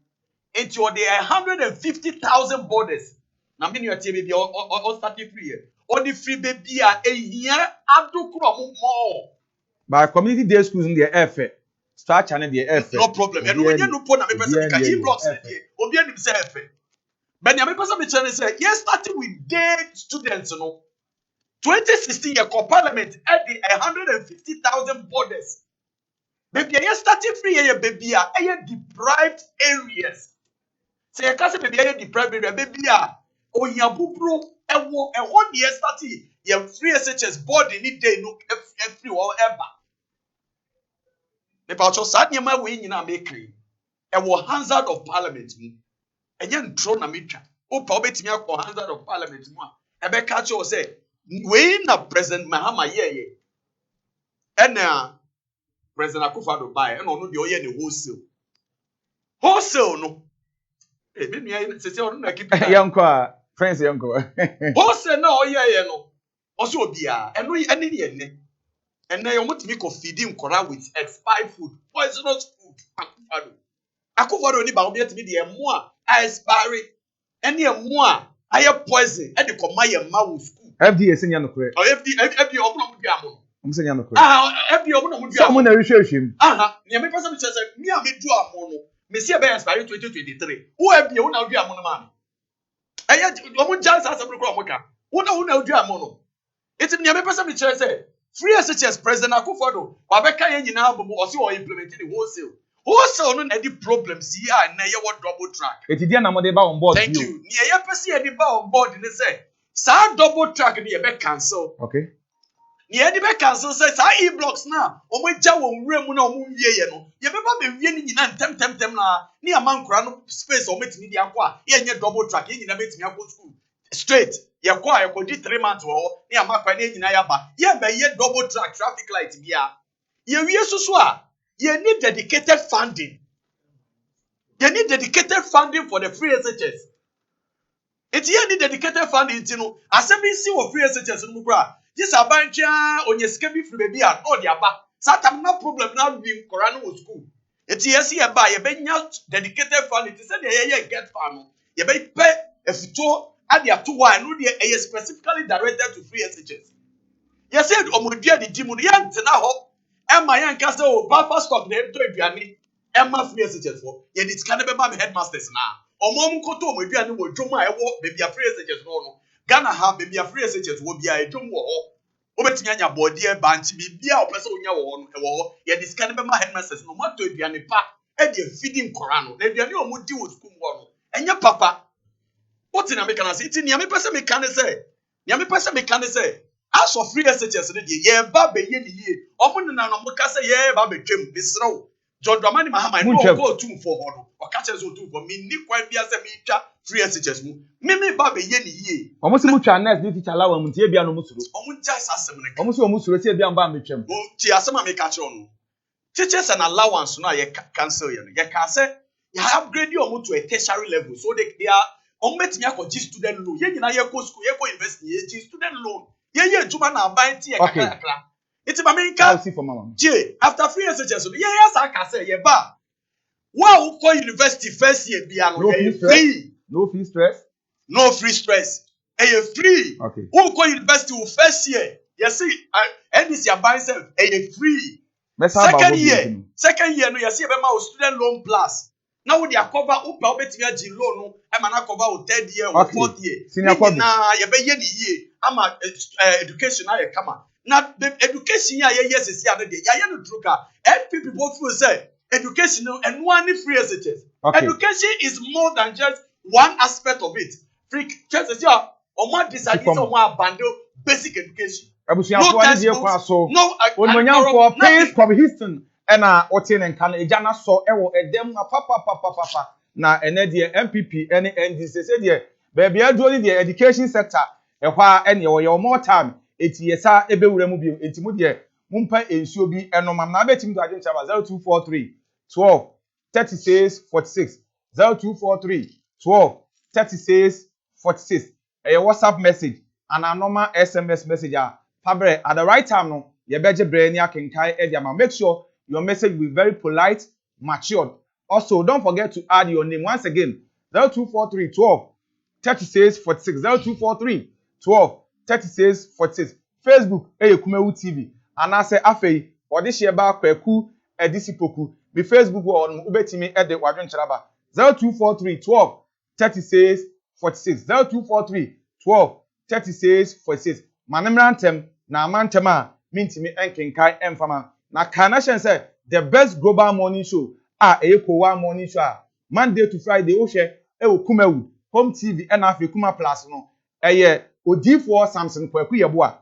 Into the 150,000 borders. Na me you baby all started free. All the free baby a here adu kro more. By community day schools in the FA. Structure in the FA. No problem. And when you no put na me person can e-blocks there. Obi anim say FA. But na me person me tell say, yes, starting with day students no. 2016 year parliament at the 150,000 borders. Baby, you starting free here, baby, deprived areas. Say, you can't say baby, deprived area, baby, oh, ya bubro, and 1 year starting, you free SHS board any day, no, free or ever. The Pacho sad near my way in America, and what hazard of parliament, and young throne a mitra. Oh, probably me up for hazard of parliament. And Beccacho say, we na President Mahama ye, and President Akufo-Addo buy, and no the oye ni wholesale no. Eh, me say say on na keep Yanko, friends yanko. wholesale na oye no. Also obia, and we any ne. And now you want to make a feeding nkora with expired food. Poisonous food. Akufo-Addo ni ba obi etimi de emo a expire. Any emo a aye poison e de koma ye ma wo school. FDA senya no kure. Oh, FDA omo mu dua mo. Senya no kure. FDA omo mu dua. Some na rehwehwem. Ne me person say me a me dua mo no. Me see e be expire 2023. Who FDA wo na dua mo no ma me. Aye omo chance asem kro omo ka. Wo na dua mo no. It me person say free SHS President Akufo-Addo wabeka ye nyina bobo o se o implement the wholesale Also, no any problems here and now you want double track. It is na mo dey ba on board. Thank you. Near your person any ba on board they say. Sa double track near be cancel. Okay. Near the be cancel say sa e-blocks na. Omo ja wo nwura mu na omo wie ye no. Ye be ba be wie ni nyina tem na. Ni amankura no space omo metimi di akwa. Ye nye double track ye nyina metimi akwa school. Straight. Ye di 3 months wo. Ni amakwa na nyina ya ba. Ye be ye double track traffic light bia. Ye wie susu a. You need dedicated funding. You need dedicated funding for the free SHS. It's you need dedicated funding, you know. As a BC or free SHS, this a bunch on your scaby free baby and all the abba. Satam no problem now being Corano school. It's yes, you buy a bench dedicated funding. It's a get farm. You may pay a photo at the 2 1 specifically directed to free SHS. You said, Omudia the Jimunian Tenaho. Emma yan kase o buffer stock na to aduane Emma free SHS for ye dit kan be ma headmasters na omo nkoto omo aduane wo dwom a ewo baby a free SHS no Ghana ha baby a free SHS wo bia edwom wo ho obetimi anya body e banchi bibia opese onya wo ho no e wo ho ye dit kan be ma headmasters no mo to aduane pa e de feeding korano na aduane omo di wo school wo no enya papa what in America na say ti nia me pese me kan say as for free SHS no dey ye ba be ye ni ye omo nna no mo ka say ye ba be twem bisrew John Dramani Mahama no go Otumfour ho no o ka che so Otumfour me ni kwan bia say me twa free SHS mu me ba be ye ni ye omo si mu twa next ni teacher lawa mu tie bia no musuro omo just asem ne omo si omo musuro say bia mba me twem o ti asem me ka che no teachers an allowance no ye cancel ye no ye ka say you upgrade you omo to a tertiary level so they are omo metimi akọ student loan ye nyina ye go school ye go university ye student loan ye juma na buy tie kakra it's my main car see for mama after free SHS ye yes I can say ye ba who go university first year bia no free no free stress you free okay who go university first year you see and this your buy self free second year no you see be ma student loan plus now we dey cover who pay obetimi agi loan no e ma na cover third year or fourth year na ye be ye ni ye ama education na ye kama na the education ya ye yes see ade ya no true ka people feel say education no and one free SHS education is more than just one aspect of it free just say omo decide say omo abandon basic education abusuafo ani die kwa so ononyamfo pays from Houston ena otin nka na eja na so ewo edem papa na ene die MPP ene NDC say die baby aduo ni die education sector ehwa ene ye more time eti yesa ebewura mu bi enti mu die mumpa ensuo bi enomam na abetim do adwen chaba 0243 12 36 46 0243 12 36 46 a WhatsApp message and a normal SMS message fabre at the right time no ye beje brani akenkai ediama make sure your message will be very polite matured also don't forget to add your name once again 0243 12 36 46 0243 12 36 46 Facebook KOOWAA TV and I say afei odihye ba kwaku edisipoku mi Facebook wo on ubetimi ede wadwen chiraba 0243 12 36 46 0243 12 36 46 manemrantem na amantem a mintimi enkenkai emfama na kanashen say the best global morning show KOOWAA morning show Monday to Friday o hwe KOOWAA home TV and afi kuma plus no Otumfour Samson kwaku yeboa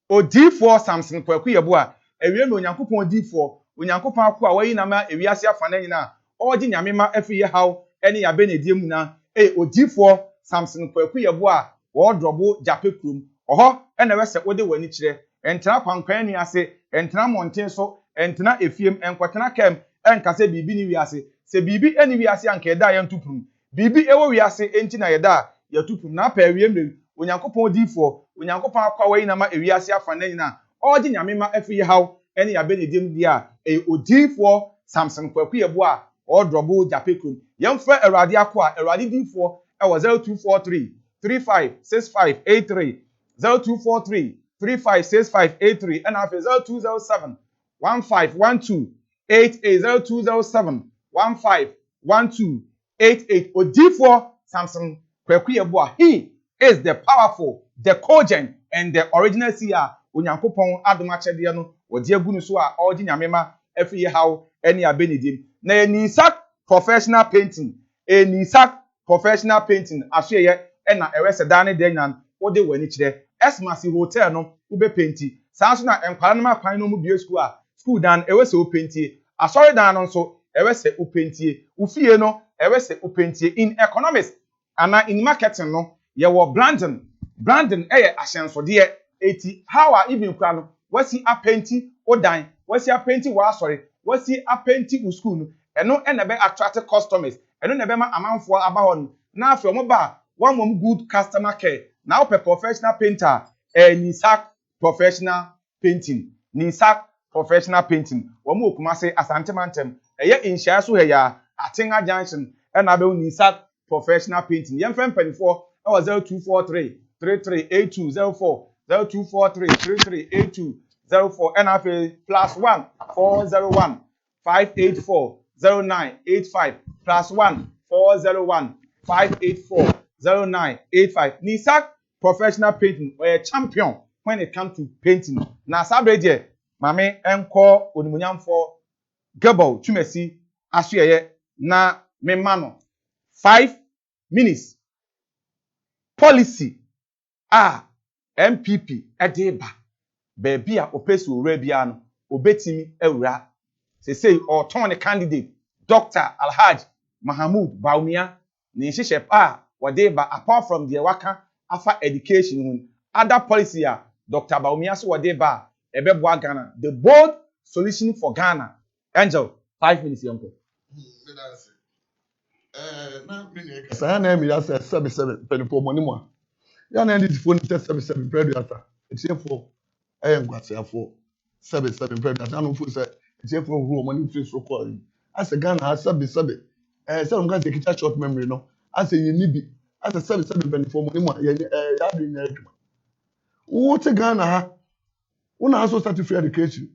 Otumfour Samson kwaku yeboa ewie no Onyankopon Otumfour Onyankopon akwa wayi na ma ewiase afana nyina oji nyame ma afiye haw ene ya benedie mu na Otumfour Samson kwaku yeboa wo drobo jape krum oho ene wese wode wani kire entena kwankwan ni ase entena monten so entena efiem enkwatena kem enkase bibi ni wiase se bibi eni wiase anka da ya ntuprum bibi ewo wiase enti na yeda ya tuprum na pa wiem Onyankopon Otumfour Onyankopon akwa wayi na ma ewiase afana nyina oji nyame ma afiye haw ene ya benedie mu dia Otumfour Samson kwaku yeboa wo drobo jape krum yemfa Awurade akwa Awurade Otumfour ewo 0243 356583 0243 356583 and after 0207 1512 88 0207 1512 88 Otumfour Samson kwaku yeboa he is the powerful, the cogent, and the original seer. Onyankopon adom achede no odi agunu so a oji nyamema afiye haw any abenidim. Na Nisak professional painting. Nisak professional painting. Asye ena ewese dane denyan ode wani chire. Esmasi hotel no ube painti. Sanso na enkwara no makwan no mu bie school dan ewese o painti. Asori dan no nso ewese o painti. Ufie no ewese o painti. In economics ana in marketing no ye wo branding eye ahyensode eti how are even kura no wasi apenti odan wasi apenti wa sorry wasi apenti u school no eno na be attract customers eno na be ma amanfo aba ho na afi omo ba one mom good customer care now per professional painter Nisak professional painting womo okumase asantemantem eye inhia so he ya Atenga junction na be Nisak professional painting yemfem panifo na 0243 338204 0243 338204 NFA +1 401 584 0985 +1 401 584 0985. Nisak professional painting or a champion when it comes to painting. Na sabrede mame enko onimunyam for Gable Chumesi asuyeye na me mano 5 minutes policy MPP edeba baby a opesi owura bia no obetimi ewura say or turn candidate Dr. Alhaj Mahamud Baumia ni hihye wadeba apart from the waka afa education hun other policy Dr. Baumia so wadeba ebeboa Ghana the bold solution for Ghana. Angel 5 minutes yonko. Na mini kasa na mi ya 77 penifo money mo. Ya na nditi phone 77 predu asa. Etiefo ngwasiafo 77 predu asa no fu say etiefo hu money free so call. Asa Ghana ha 77 say on Ghana take short memory no. Asa yeni bi asa 77 penifo money mo ya do nya adwuma. Wo te Ghana ha una also start free education.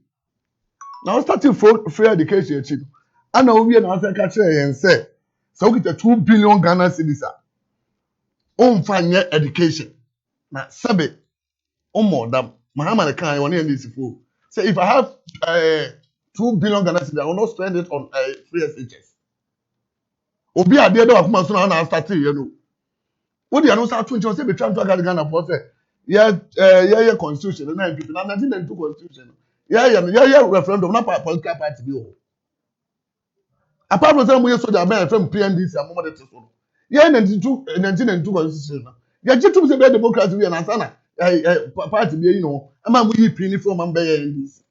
Now starting free education echi. Ana owie na asa ka kire yen say so we get 2 billion Ghana cedis on fanya education na sabe on modam Muhammad kan won Asantefuo say if I have 2 billion Ghana cedis I will not spend it on free SHS obi ade do akuma so na start here no wo dia no start 20 say be try to Ghana for say yeah constitution na MPP na 1992 constitution yeah referendum na political party bi o apart from say mo soldier ben from PNDC ammo de so yeah 1992 constitution ya jitu say be democracy we na sana party bi you know ama mo yi pin from am be NDC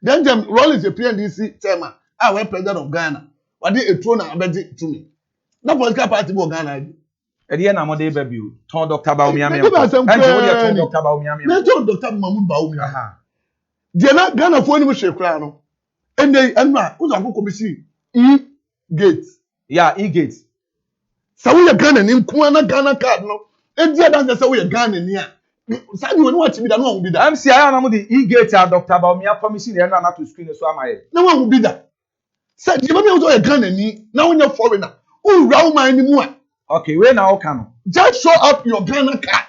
then them Rollins a PNDC chairman we president of Ghana wade etro na abedi to me na political party bo Ghana Ede na mo de ba bi o ton Dr. Baumia me ante wo de ton Dr. Baumia me na ton Dr. Mahmoud Baumia de na Ghana fo ni mo hwekura no enna uzo akoko bisi E-gate. Yeah, E-gate. So we Ghana ni nko na Ghana card no. Edia dan say we Ghana ni a. Sadi we no watch bi da no bi da. MCI na mo the E-gate Dr. Baumia permission e na to screen so amaye. Na wan bi da. Say di ba me we Ghana ni na wonya foreigner. O raw man ni mu a. Okay, we na o kan. Just show up your Ghana card.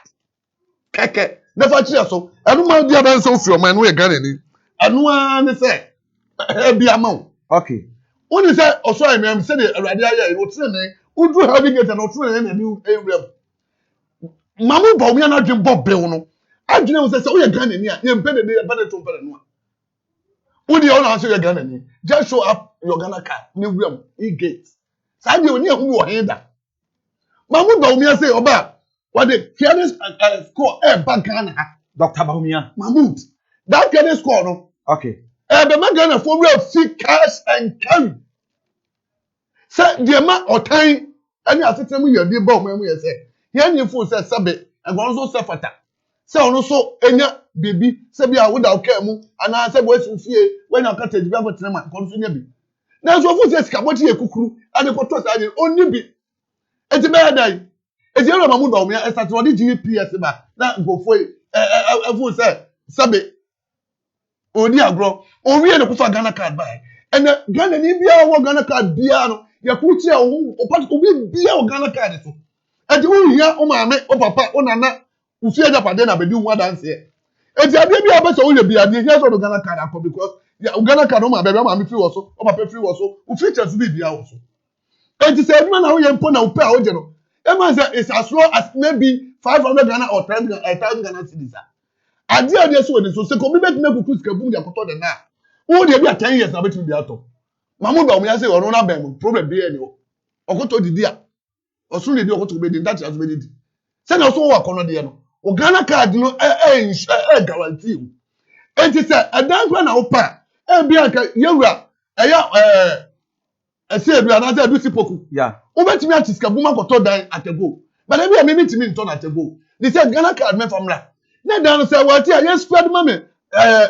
Keke. Never cheer so. Anu man dia dan say o fi o man we Ghana ni. Anu an say e bi ama. Okay. When you say, oh, sorry, I'm saying, Radia, what's the name? Who do having it and not training a new area? Mamu Baumia not Jim Bob Belno. I didn't say, oh, you're Ghana, you're better than a better to Pelanoa. Who do you answer your Ghana? Just show up your Ghana card, new room, E-gate. Sandy, you near who are here. Mamu Baumia say, Oba, what the fairness score, back Ghana. Dr. Baumia. Mahmoud, that fairness score, no? Okay. The man Ghana for real, see cash and carry. Say the man or time any assistant we your dear bomb we say here you fool say sabe and go so sefata say ono so enya baby say bia wo da oka mu ana say boy so fie when you catch bia for tenema ko so nya bi na so fool say sika boti ekukuru ade ko to say oni bi enti be dai enti ero mamu do me start what GPS ba na go fo fool say sabe oni agro o wie ne ko fa Ghana card ba and Ghana ni bia wo Ghana card bia no ya kuchi a o part obi bia o Ghana card so e di wo hia o maame o papa o nana ufie japade na bedi hu dance e di ade bia be so wo le bia di hia so do Ghana card akọ because ya Uganda card ma baby ma me free wo so o papa free wo so o features bi bia wo so enti say adwuma na wo ye mpo na wo pay a wo je no e man say it's as low as maybe 500 Ghana or 1000 Ghana cedis ade so we so se ko bi bet me kuku sika bum ya koto de na wo de bia 10 years na bet me bia to mamu ba mu ya say ono na ba mu problem bi e ni wo okoto didi a osun de okoto be di that as be di say na so wo akono de no o Ghana card no guarantee enti say adan kwa na wo pa bia ka yewura say bia na say do sipoku yeah obetimi atiska buma koto dan atego but e bia me mitimi nto na atego they say Ghana card me famla na dan say what here yes spread mama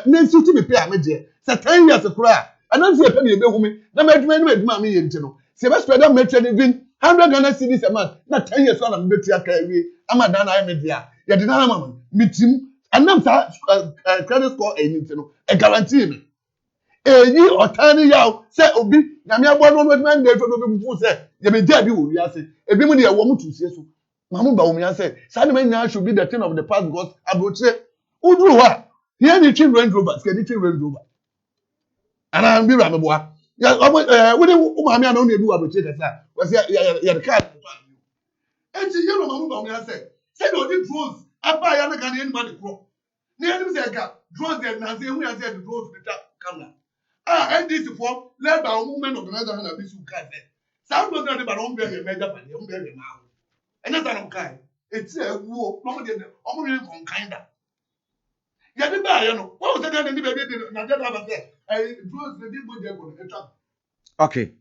na suit me pay am je say 10 years kura anan say pay me be humi na meduma me ye nti no say be spread am metre even 100 Ghana cedis a month na 10 years na me betia ka ewie ama dan na me dia ye de na mama mitim anam sa credit score nti no e guarantee me eyi otani yaw say obi nyame abo no no man dey to no be fu say ye be dia bi wo wi ase ebi mu de wo mu tusie so mamu ba wo mi ase say man nya should be the thing of the past because abroche udru wa here ni twin Range Rover skedi twin Range Rover ana mbi ra me boa ya wo de wo ma me ana no edu abroche kasa wo say ya the card enti ye no mamu ba wo mi ase say the odi drones aba ya na ga na eni ma de kro ni eni say ga drones dey na say hu ya say the drones dey camera NDC for led by a woman organizer and a bisu kai. Some don't know about on very major by the very now. And that's an okay. It's a war, no one only from kinda. Yeah, the guy, what was the guy that did not have there? I draws the deep with the okay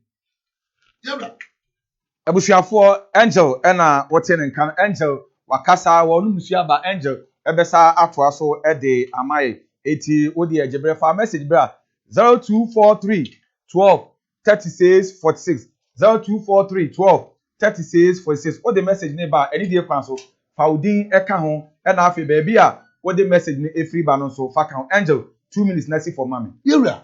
yeah, abusuafo Angel na wote ne nkan Angel wakasa wonu musua ba Angel ebesa atoa so de amaye eti wodi ejebre fa message bra 0243 12 36 46 0243 12 36 46 wodi message ne ba eni die kwan so faudin eka ho na afi ba bia wodi message ne efri ba no so fa kan Angel 2 minutes na si for mami yeah,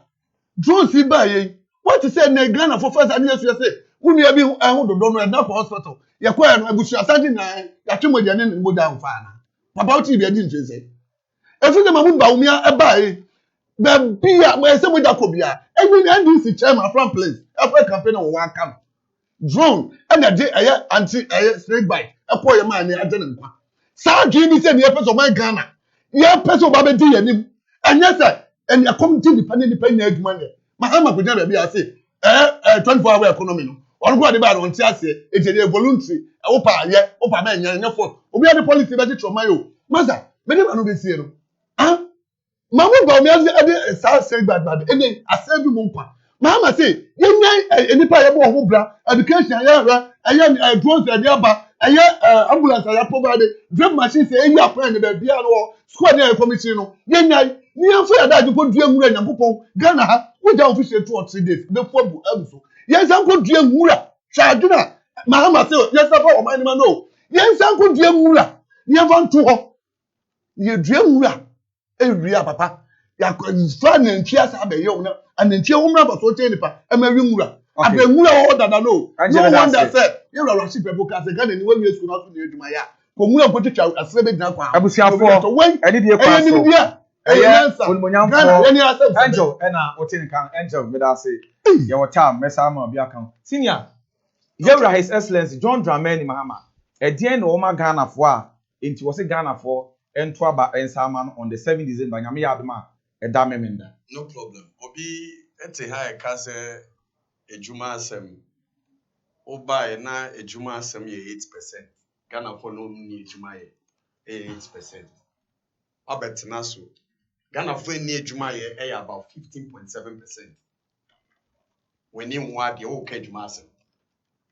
drones si ba ye what to say na Ghana for first and yes say unu ya bi hu dodo no na hospital ye kwa no abusu asante na ya twemo de ne mo da mfa na papa oti bi adi nche say efi de mamu ba umia e ba ye the beer where some with Jacobia every NDC chairman from place every campaign on one camp drone and a day anti snake bite a poor man near Aden. Sa Jimmy said the person of my Ghana. Yeah, person of Baby and yes, sir, and a committee dependent money. Mahama could never be a say 24-hour economy. Or what about on Tiasi, it's a voluntary, Opa, yeah, Opa man, yeah, for we are the policy budget from my own. Master, many man will be seeing. Huh? Mamu ba mi ade sa say bad ene asem bi mu nkwa mama say yenya enipa ye bo ho bra education ya ra aya drones e dia ba aya ambulance ya provide drip machine say eyi apran ne ba bia no squad na committee no yenya ni anfo ya da ko dua nwura nyankopon Ghana ha we da official 2 or 3 days be for bu abuso yensa ko dua nwura chaduna mama say yensa fa o man ma no yensa ko dua nwura ni anfa nto ho ye dua nwura ewia papa ya fa na ntia sa be yo na anantia wumra ba so nipa amawi nwura abenwura wo dada no wonder say you ra worship people ka say Ghana ni we school na so na eduma ya ko nwura ko twa asre be gina kwa abusiafo eni die kwa so onmonyamfo Angel na wote nkan Angel me da say ye wota mesa ma bia kan senior yewra his excellency John Dramani Mahama edien no ma Ghana fo a enti wo se Ghana fo ento aba ensama on the 7 December nyame ya adoma eda memenda no problem obi ete ha e ka se ejuma asem oba na ejuma asem ye 8% Ghana for no ni ejuma ye 8% abetina so Ghana for ni ejuma ye about 15.7% when you wa de o ka ejuma asem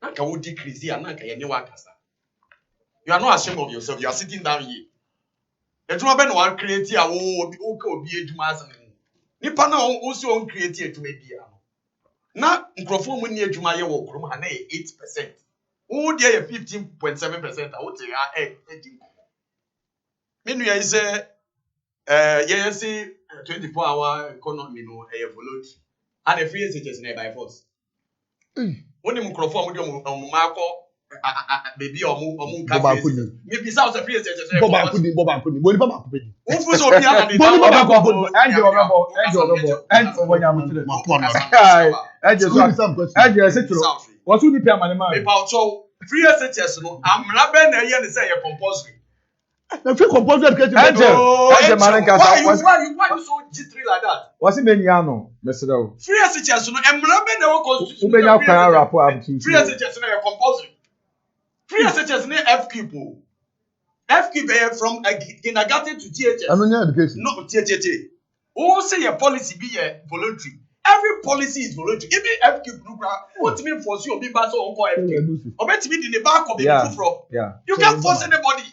anka wo decrease ya anka ye ni wa kasa you are not ashamed of yourself you are sitting down here ejuma be no one create a wo ka obi ejuma asem nipa na wo si on create ejuma bia na nkrofo mu ni ejuma ye wo krom ha na 8% wo de ye 15.7% a wo te ha edi menu ye say ye say 24-hour economy no e voluntary and the free agents na by force woni nkrofo mu de mu akọ Baby omu Boba cafe. Kudi. Maybe sounds a free SHS. Boba Kudi. Boni Boba Kudi. Ufu so bi ana Boni Boba Kudi. Angel Obo, Angel Obo Nyamutire. Angel so Angel say tro. What you nipa manema? Me pa cho free SHS no amra be na ye ne say ye compulsory. Na free compulsory education. Angel Manankasa. Why you so G3 like that? Was it menya no? Mesero. Free SHS no amra be na constitution. Ubenya kan rapport am free SHS no ye compulsory. Free SHS no FQ. FQ from kindergarten to THS. I mean education. No THT. Who say your policy be voluntary? Every policy is voluntary. Even FQ program, what mean force you be back on FQ? Or bet me in the back of the yeah. You can't force anybody.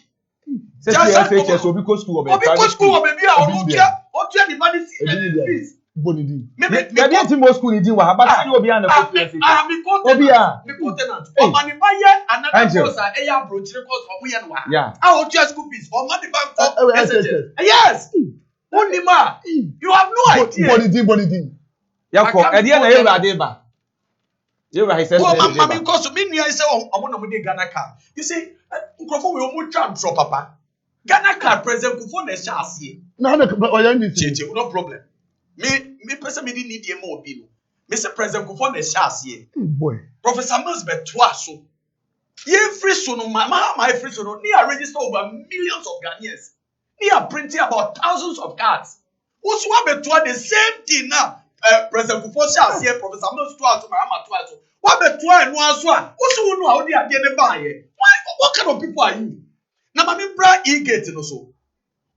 Just FHS or because school or because school or maybe I don't care. Or to the money fees. Bonidi. Maybe most school is what about you be an FHS. I am important. Or money buy another course at a approach course for we and one. Yeah. I will just school fees or money bank for SHS. Yes. Only ma. You have no idea. Bonidi. Yeah, for at the end of the day, you are said, I mean, because me, I say, I want to Ghana card. You see, Ukrofo we almost try to papa. Ghana card present Kufo na chassis. No problem. Me person me didn't need the more bill. Mr. President Kufo na chassis. Boy. Professor Mills be twaso. Ye free so no my free so no. Ni are register over millions of Ghanaians. Ni are printing about thousands of cards. Who's one be twa the same thing now. President Kufo chassis Professor Mills twaso my ama twaso. What be twa and one so. Who's who know how they are getting by? What kind of people are you? Na mami bra e-gate no so.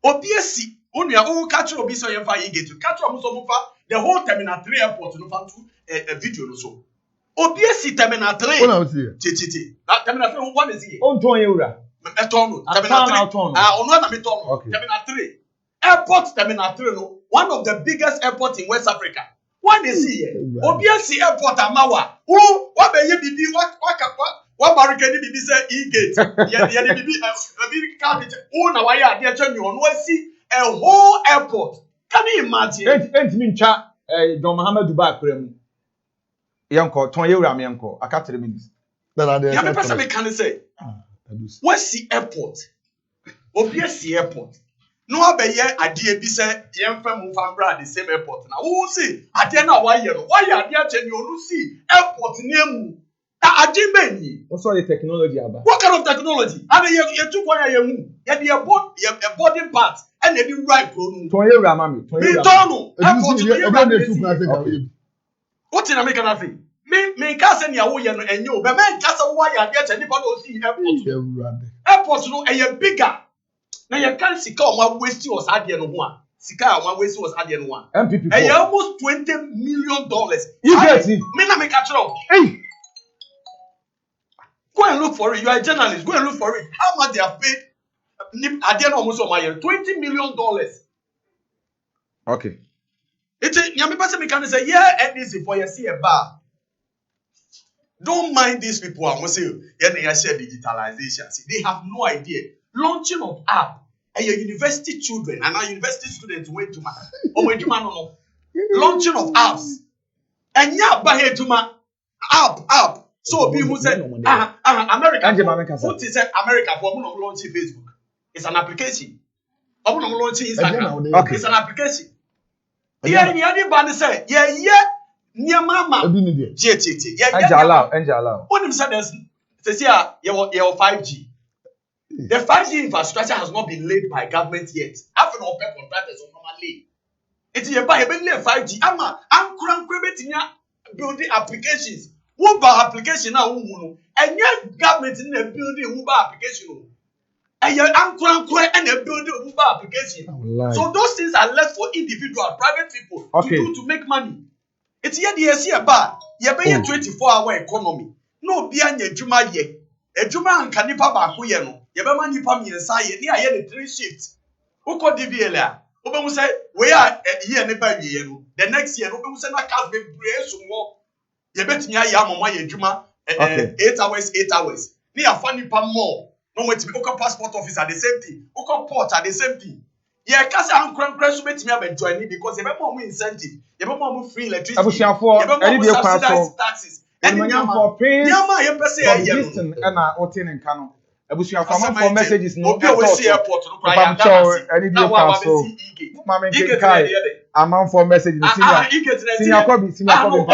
Obiesi, onua o catch obi so yemfa e-gate. Catch omo so mfa the whole terminal 3 airport no fa to video no so. Obiesi terminal 3. What am I Titi. That terminal 3 one is here. On ton yura. Terminal 3. Ono na me ton. Terminal 3. Airport terminal 3 no. One of the biggest airports in West Africa. What is here? Obiesi airport amawa. Who what be ye bibi what barricade bibi say e-gate. Yeah, bibi card. Who na why are there change on see a whole airport. Can you imagine? Ent mi ncha John Mohammed Dubai prem. Yanko ton yura me yanko. Aka 3 minutes. Yeah, me person me can say. What's the airport? Obiesi airport. No abeye adie bi say yemfa mu fambra the same airport na who see adie na why here no why adie change onu see airport name adie beni also the technology aba what kind of technology and you took one year mu ye the boarding part and the right pro nu ton yura mami ton yura no airport what in America na say me ka say na wo ye no enyo be me ka say why adie change nipa no see airport no e bigger. Now you can't see how waste was at the end of one. Sika how waste was at the end of one. MPP. And almost $20 million. You get it. Me na me catch up. Hey. Go and look for it. You are a journalist. Go and look for it. How much they have paid at the end of almost my year? $20 million. Okay. It's a young person can say, yeah, and this is for you see a bar. Don't mind these people. I'm going to say, yeah, they share digitalization. See, they have no idea. Launching of app and your university children and our university students went to no. Launching of apps and yeah, by to my app. So people say, America. What is America for launching Facebook? It's an application. Launching Instagram. Okay. It's an application. Yeah, anybody say, yeah, near mama. Angela. What him said is, say, yeah, 5G. The 5G infrastructure has not been laid by government yet. After all, contractors are normally. It's a 5G. I'm building applications. Who buy application now? And yet, government in the building who buy application. And you're and a building who buy application. So those things are left for individual, private people to do to make money. It's yet the year bar. You're paying 24-hour economy. No, beyond your Juma ye. A Juma and Kanipa Bakuyeno. Yabama nipa miensa ye ni aye the 3 shifts. Uko DVLA. Obe say we are here ne ba wie no. The next year obe say na cars be brace mo. Ye betimi aye amoma ye adwuma 8 hours. Ni afa nipa more. No wetimi uko passport office at the same thing. Uko port at the same thing. Ye kasa ankran so betimi aba join because ye be more incentive. Ye be more free electricity. Ye be more subsidized taxes. for pins. Yama yepese From ye Houston and Otin and Kano. Ebusia for Asama messages no. Obi we see airport no pra ya na wa so Mama Kenkai. Amount for messages senior Kobe senior Mama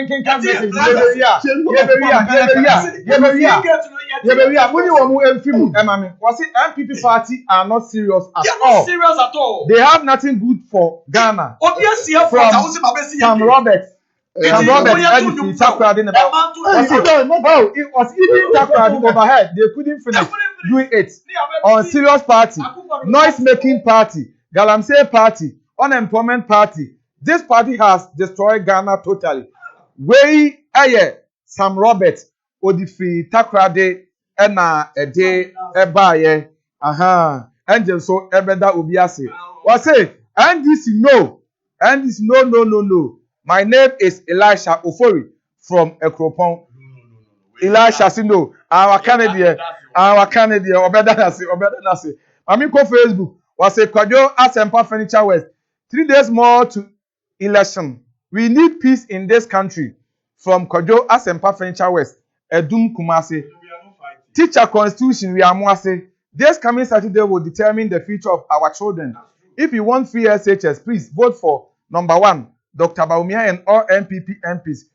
Kenkai message MPP party are not serious at all. They have nothing good for Ghana. From Sam Roberts. Sam Roberts and Takradi it was even Takradi overhead. They couldn't finish doing it on serious party, noise making party, Galamsey party, unemployment party. This party has destroyed Ghana totally. Way Sam Roberts Odifi Takradi ena ede ebaye angel so ebeda obiase what say NDC no my name is Elisha Ofori from Ekropon. Elisha Sino our Canadian obeda nasi mami ko Facebook was say Kwajo Asempa Furniture West 3 days more to election. We need peace in this country. From Kwajo Asempa Furniture West Edum Kumasi. Teacher constitution we are mwase. This coming Saturday will determine the future of our children. If you want free SHS, please vote for number 1, Dr. Baumia and all MPP MPs.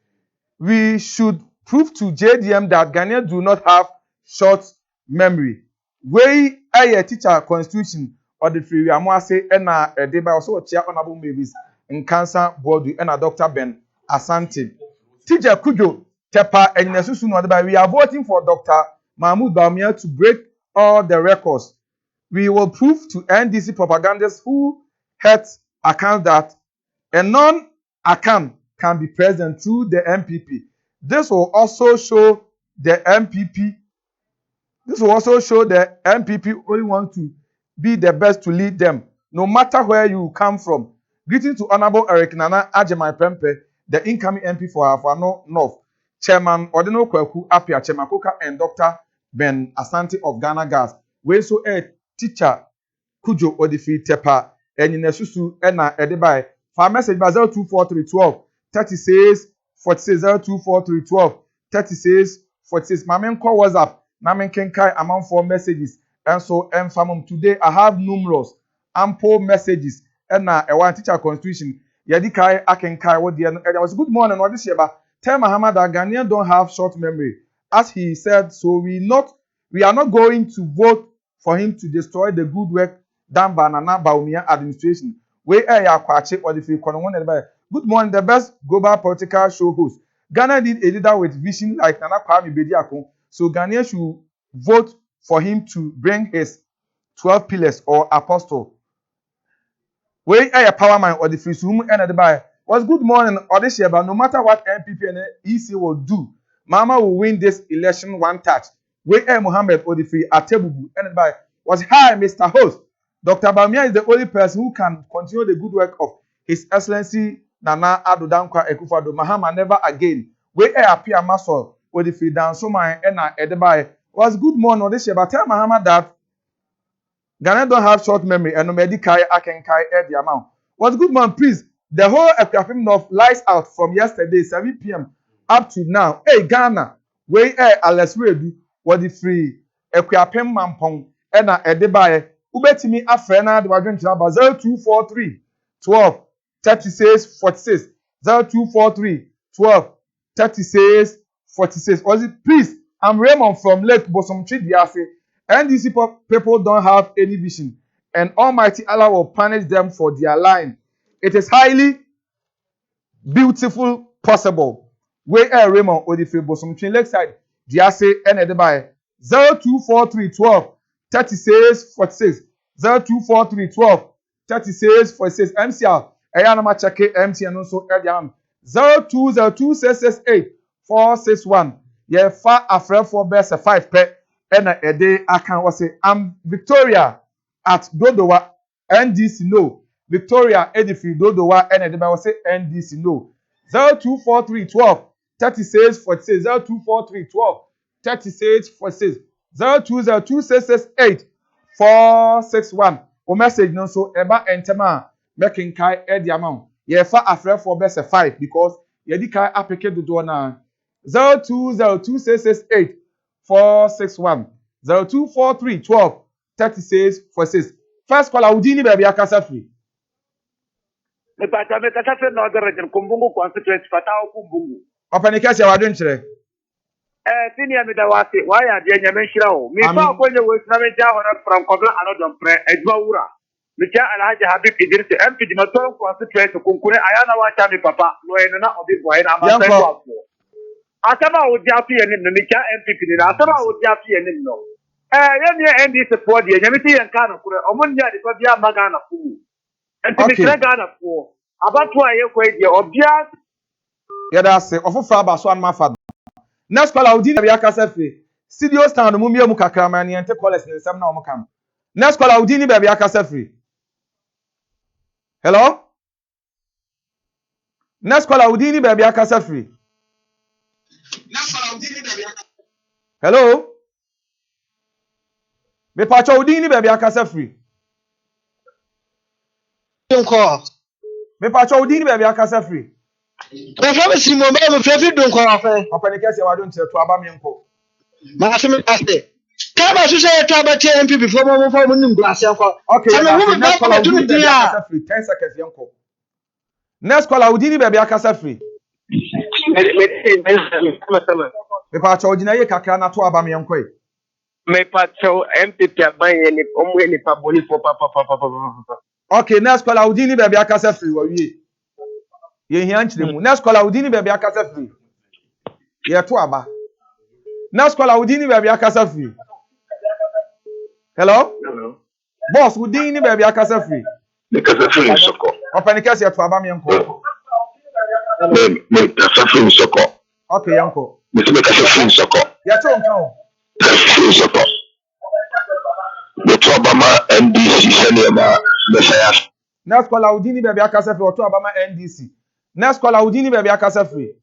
We should prove to JDM that Ghanaians do not have short memory. We a teacher constitution or the free we are mwase and a deba also chair honorable mavis in cancer board and a Dr. Ben Asante. Teacher Kujo Tepa and Nesusu no we are voting for Dr. Mahmoud Baumia to break all the records. We will prove to NDC propagandists who hurt account that a non-account can be present through the MPP. This will also show the MPP only want to be the best to lead them, no matter where you come from. Greeting to Honorable Eric Nana Ajemai Prempe, the incoming MP for Afano North, Chairman Odino Kweku Apia Chemakoka and Dr. Ben Asante of Ghana Gas. We so a teacher Kujo Odifi Tepa and Nesusu Ena Edibai. For message by 024312 36 46 024312 36 46. Mamen call WhatsApp. Mamen Kenkai amount for messages. And so today I have numerous ample messages. And now a one teacher constitution. Yadikai Akenkai what the there was good morning or this year, but tell Muhammad that Ghanaians don't have short memory. As he said, so we are not going to vote for him to destroy the good work done by Nana Baumia administration. We are Kwache or the good morning, the best global political show host. Ghana need a leader with vision like Nana Kwame Bediako, so Ghanaians should vote for him to bring his 12 pillars or apostle. We are a power man or the free room and the buy. Was good morning or this year, but no matter what MPP and EC will do, Mama will win this election one touch. We are Mohammed or the free Atebubu and the buy. Was hi, Mr. Host. Dr. Bamia is the only person who can continue the good work of His Excellency Nana Addo Dankwa Akufo-Addo. Mahama never again. We are Pia Masol or the free Dan Soma and Edebai. Was good morning or this year, but tell Mahama that Ghana don't have short memory and no medikai I can carry the amount. What's good man, please? The whole equipment of lights out from yesterday 7 p.m. up to now. Hey Ghana, we Alex Redu what the free equipment mampong and Edebaye. Ubetimi afrena the wagon number 0243 12 36 46 0243 12 36 46. Was it please? I'm Raymond from Lake Bosomchi Diase. NDC people don't have any vision, and Almighty Allah will punish them for their lying. It is highly beautiful possible. We are Raymond Odife Bosomchi Lakeside Diase and Edebaye 0243 12 36 46 0243 12 36 46 MCR Ayanama Cheke MC and also Ediam 0202 668 461. Yeah, far afraid for best 5 pet. And a day I can say I'm Victoria at Dodowa NDC no. Victoria Edifi Dodowa and a day I say NDC no. 0243 12 36 46 0243 12 36 46 0202 668 461. O message no so eba entema making kai edi amount. Ye fa afrefo be say 5 because ye di kai apeke dodo na 0202668461 024312 3646. First caller udini baby akasa free. Me kasa fe no the region kumbungu constituency fatao kumbungu. Opanike se wadun kire. Senior me da wase why are the nyame hira o. Me fa akonye we na me ja hora from kobla anodon pre ejwa wura. Me ja Alhaji Habib Idris MP di Matoro constituency kunkure ayana wa cha me papa no ene na obi boy na ma fe kwa. Asaba o ja fi enim no me ja MP ni na asaba o ja fi enim no. Yemi NDC for the nyame ti yen ka no kure omunya di ko bia maga na fu. Enti me kire ga na fu. Abatu aye ko e obia. Yada se ofofra ba so an mafa. Next caller udini baby akasa free. Studio stand mu mie mu kakra ma ne ente callers ne nsam na omo kam. Next caller udini baby akasa free. Hello? Next caller udini baby akasa free. Hello? Me pacho udini baby akasa free. Me pacho udini baby akasa free. Me fa si mo me fa fi dun ko afa. Opani kese wadon tire to aba me nko. Ma se me paste. Ka ba so say to aba MP before mo fa mo nim glass yanko. Okay, next caller udini baby akasa free. 10 seconds yanko. Next caller udini baby akasa free. Me pacho udini ye kakra na to aba me nko e. Me pacho MPP abanye ni omwe ni paboni for papa. Okay, next caller udini baby akasa free wa wie. Ye hian chire mu. Next caller udini baby akasa free. Ye to aba. Next caller udini baby akasa free. Hello? Hello. Boss udini baby akasa free. Me kasa free soko. Opani kese to aba me nko. Me kasa free soko. Okay, yanko. Me kasa free soko. Ya to nka o. Free soko. Me to Obama NDC senior Messiah. Next caller udini baby akasa free to Obama NDC. Next caller udini baby akasa free.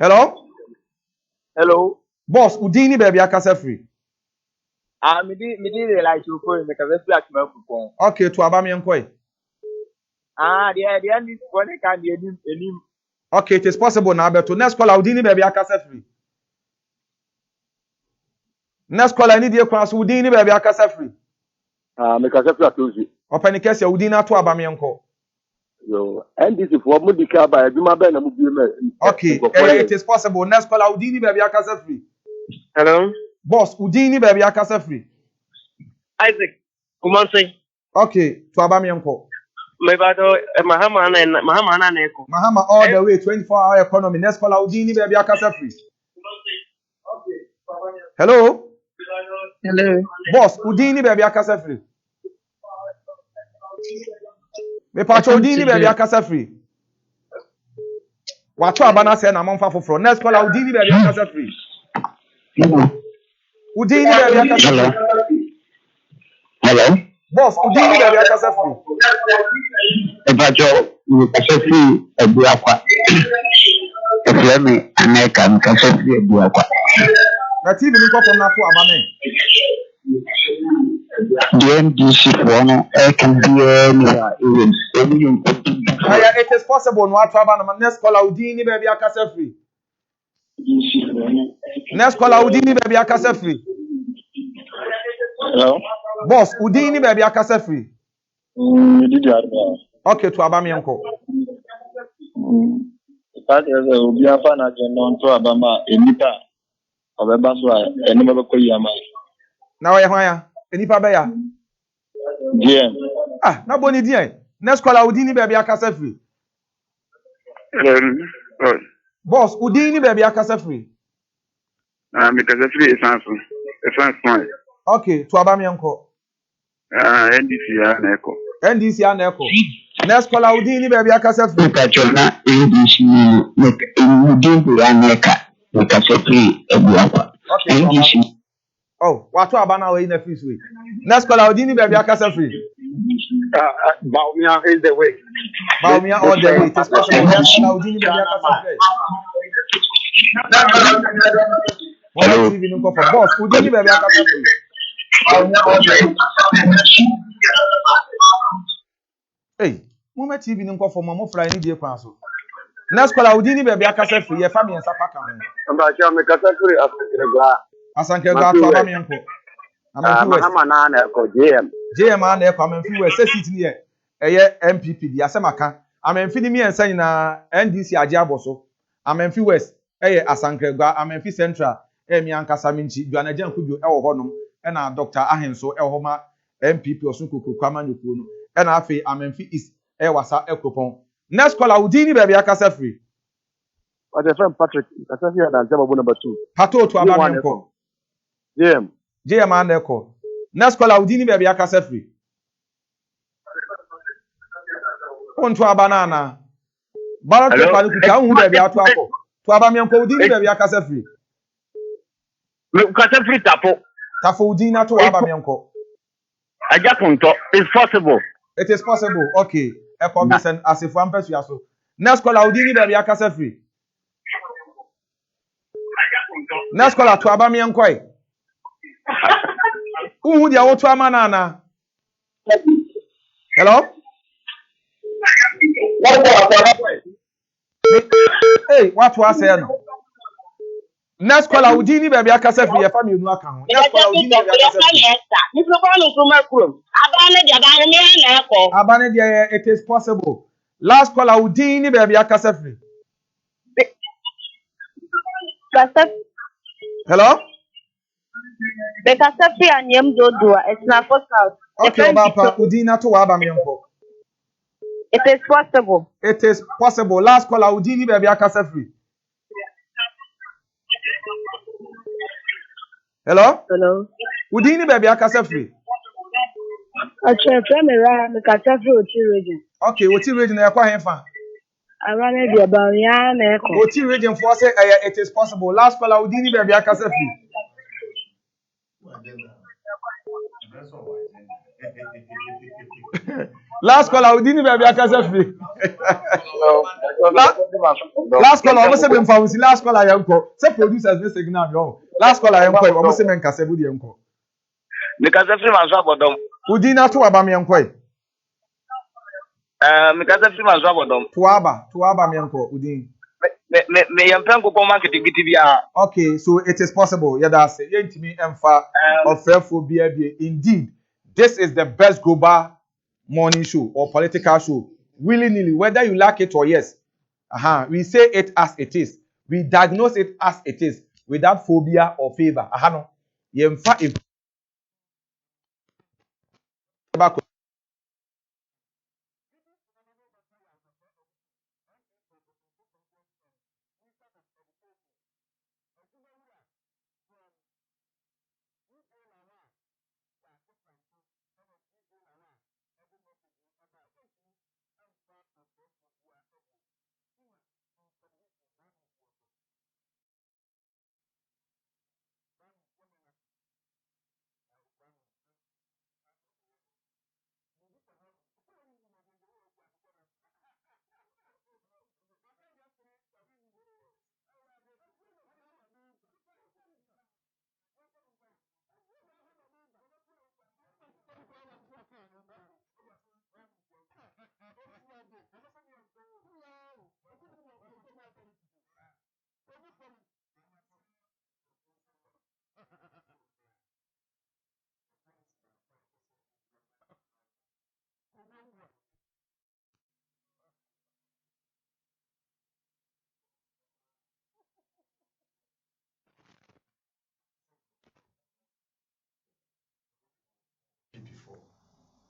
Hello? Hello. Boss udini baby akasa free. Me di like you for me kasa free akima kupon. Okay, to Obama yanko e. The NDC one can be enim. Okay, it is possible now but to next caller udini baby akasa free. Next caller need you cross udini baby akasa free. Me kasa free atozi. Opani kese udini ato aba me yanko. Yo, NDC for Mudika by Juma Ben and okay, it is possible. Next caller udini baby akasa free. Hello? Boss, udini baby akasa free. Isaac, come on say. Okay, to Abami Uncle. Mahama Neko. Mahama all the way, 24-hour economy. Next caller udini baby akasa free. Hello? Hello. Boss, udini baby akasa free. Me pacho udini baby akasa free. Wacho abana say na monfa foforo. Next caller udini baby akasa free. Udini baby akasa free. Hello. Boss, udini baby akasa free. Me pacho me kasa free ebu akwa. Eflemi aneka me kasa free ebu akwa. Na TV ni ko from na to abana. The NDC one can be anywhere even it is possible no ataba na next caller udini baby akasa free. Next caller udini baby akasa free. Hello. Boss, udini baby akasa free. Okay, to abami yanko. That is a obi afa na non to abama enipa obeba so a enima be koyama. Na wa ya enipa be ya. DM. Na boni DM. Next caller udini baby akasa free. Boss, udini baby akasa free. Me kasa free essence. Okay, to abami yanko. NDC ya Neko. NDC ya Neko. Next caller udini baby akasa free. Kachona NDC udini ya Neka. Kasa free ebu akwa. Okay, NDC. Oh, watu abana we in the free way. Next caller udini baby akasa free. Baumia is the way. Baumia all the way. It is possible. Next caller udini baby akasa free. Hello. TV nko for boss. Udini baby akasa free. Hey, Mama TV nim ko for mama fry ni die kwan so. Next caller udini be bia kasa free ye fa me nsa paka ho. Mba cha me kasa free Asanke gba to aba me nko. Amanfi West. Mahama na na ko JM. JM na e kwa Amanfi West. Se seat ni ye eye MPP di asemaka. Amanfi ni mi ensa nyina NDC age aboso. Amanfi West eye Asanke gba Amanfi Central mi ankasa minchi duanaje nkudu e wo honom e na Dr. Ahenso e ho ma MPP osunkoko kwama nyokuo no e na afi Amanfi East e wasa ekropon. Next caller udini be bia kasa free. What the friend Patrick, kasa free na jaba number 2. Pato to aba me nko. JM aneko. Next caller udini be bia kasa free. On to aba na na. Ballot paper ni kuta hu be bia to akọ. To aba me nko udini be bia kasa free. Kasa free tapo. Tafo udini na to aba me nko. Ajapunto, it's possible. It is possible. Okay. E commission asifo ampesu yaso. Next caller udini be bia kasa free. Next caller to aba me nko e. Who dia wotu ama na na? Hello? Hey, what was say no? Next caller udini be bia kasa free ye fa me nu aka ho. Next caller udini be bia kasa free. Abane dia it is possible. Last caller udini be bia kasa free. Hello? Because free and yem do it's not possible. Okay, Papa udini to aba me nko. It is possible. It is possible. Last caller udini be bia kasa free. Hello? Hello. Udini be bia kasa free. Ache family me kasa free oti region. Okay, oti region e kwa henfa. Arane dia ba ya na e ko. Oti region for say it is possible. Last caller udini be bia kasa free. Last caller udini be bia kasa free. Last caller almost say them fancy last caller yanko. Say producers be signal yo. Last caller yanko almost say men kasa bu de yanko. Me kasa free manso abodom. Udini to aba me yanko e. Me kasa free manso abodom. To aba me yanko udini. Me yampan ko market giti bia. Okay, so it is possible. Yeah, that's it. Yentimi emfa of bia. Indeed, this is the best global morning show or political show. Willy-nilly, whether you like it or yes. We say it as it is. We diagnose it as it is without phobia or favor. No. Yemfa if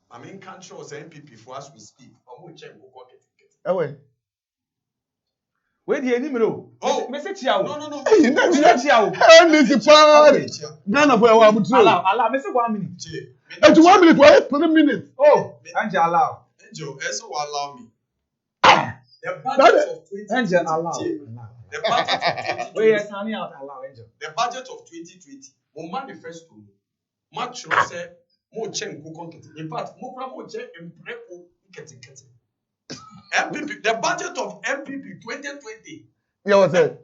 I mean, can't show us MPP for as we speak. I will check go pocket. where the enemy no? Oh, message ya. No. Hey, message ya. NDC party. Ghana for our mutu. Allow. Message 1 minute. It's 1 minute. Why 3 minutes? Oh, Angel allow. Angel, also allow me. The budget of 2020. Angel allow. The budget of 2020. Wait, yes, allow Angel. The budget of 2020. On manifesto. Much say more chen ko konkete. In fact, more chen empreko kete. MPP, the budget of MPP 2020. Yeah, what's that?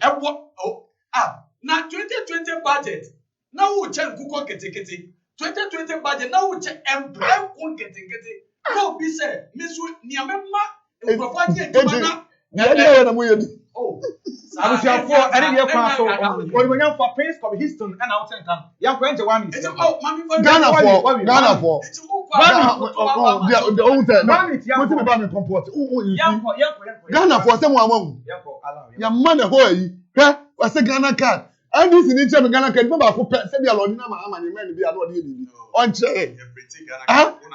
Now 2020 budget. Now we check kuko kete. 2020 budget. Now we check empreko kete. No, be say, Miss Niamema, Profania, Yeah, na mo yɛ. Oh, abusuafo ɛne deɛ kwan so wɔn for Prince of Houston ɛna wɔn kan yɛn kɔ ɛnjɛ 1 minute. Ghana for the old time mo ti me ba me comport Ghana for sɛ mo awu ya man e ho ayi hwɛ wɔsɛ Ghana card NDC ni nkyɛn me Ghana card ba ko pɛ sɛ bi alɔdi na ma ama ne man bi ano ɔde yɛ ɔnkyɛ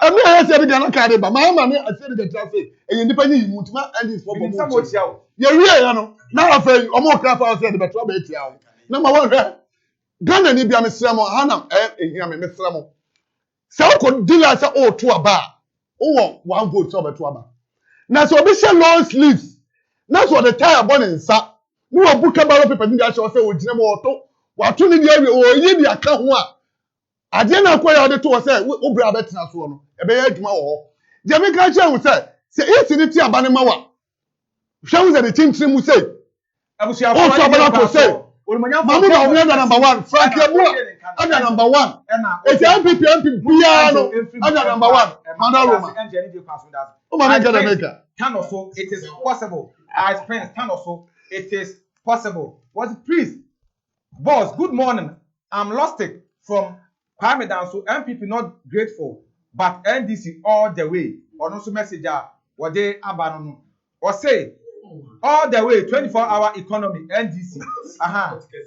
ɛmi ayɛ sɛ bi Ghana card ba ma ama ne asɛ de traffic ɛyɛ nipa nyi mu ntuma NDC for bɔ yɛ wie ya no na afɛ ɔmo kra fa sɛ de bɛtɔ bɛ tia o na ma wɔn hwɛ Ghana ni bia me srɛ mo hana ehia me srɛ mo sɛ ko dealer sɛ o to aba o wɔ one vote sɛ ɔbɛto aba na sɛ obi hyɛ long sleeves na so the tire bɔ ne nsa no wɔ book ballot paper ni ahyɛ sɛ o gyina mo ɔto wato ne dia o yi di aka ho a ade na akɔ ya ɔde to sɛ o bra abɛtena so no ɛbɛyɛ adwuma wɔ hɔ gye me ka kyerɛ wo sɛ esi ne ti aba ne ma wa hwɛ wo sɛ de tintin mu sɛ abusuafo o to aba ko sɛ Mamu na omi ada number 1. Frank Yabua ada number 1. Eti MPP biya no ada number 1. Manda Roma. O ma make the maker. Can also it is possible. As Prince can also it is possible. Was priest boss? Good morning. I'm lost it from Parmesan. So MPP not grateful, but NDC all the way. Or no message what they abandon or say. All the way 24-hour economy NDC.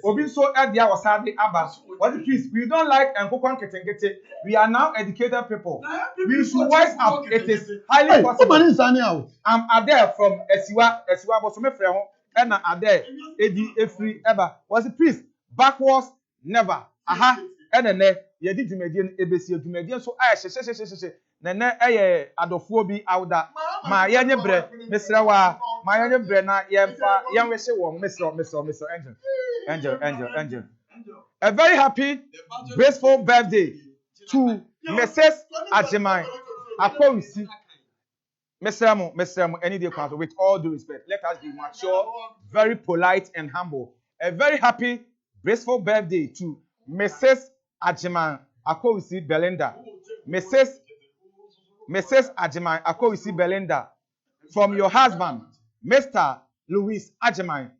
Obi so at the hour Saturday Abbas. What the please? We don't like Nkokwan Ketengete. We are now educated people. We should wise up. It is highly possible. I'm Ade from Esiwa Bosome Freho and Ade Edi Efri Eba. Was the priest backwards never. And then ye did Jumedian ABC Jumedian so I she nene Adofo bi awda ma yenye bre mesra wa ma yenye bre na yemfa yenwehye wo Mr. Angel. A very happy graceful birthday to Mrs. Techiman Akonsi. Mr. Mo any day kwado with all due respect. Let us be mature, very polite and humble. A very happy graceful birthday to Mrs. Techiman Akonsi Belinda. Mrs. Techiman Akonsi Belinda, from your husband, Mr. Louis Techiman.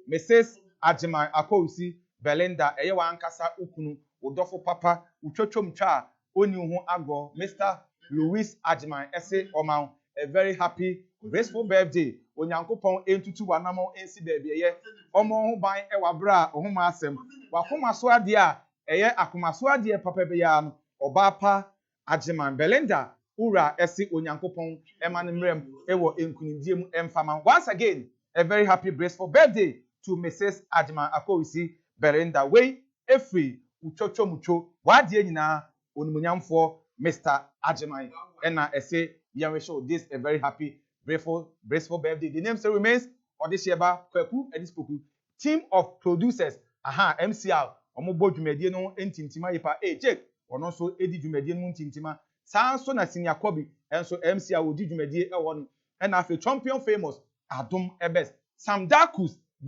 Mrs. Techiman Akonsi Belinda. Eyewa ankasa ukunu, udofo papa, uchochom cha, oni hu ago, Mr. Louis Techiman. Ese oman, a very happy, graceful birthday. Onyankopon entutu wanamo ensi baby ye. Omo hu ban ewa bra, ohuma asem. Wakoma so ade a, eye akoma so ade papa be ya no, obapa Techiman Belinda ura esi onyankopon emanemrem ewo enkunidie mu emfama. Once again, a very happy graceful birthday to Mrs. Techiman Akonsi Belinda. We efri uchocho mucho wadie nyina onumunyamfo Mr. Techiman ena ese yanwe show this a very happy graceful birthday. The name still remains Odisheba Kweku Edispoku, team of producers MCR omobo dwumadie no entintima yipa Jake ono so edi dwumadie no ntintima sanso na senior Kobi enso MCR odi dwumadie e wono na afi champion famous Adom Ebes Sam Dakus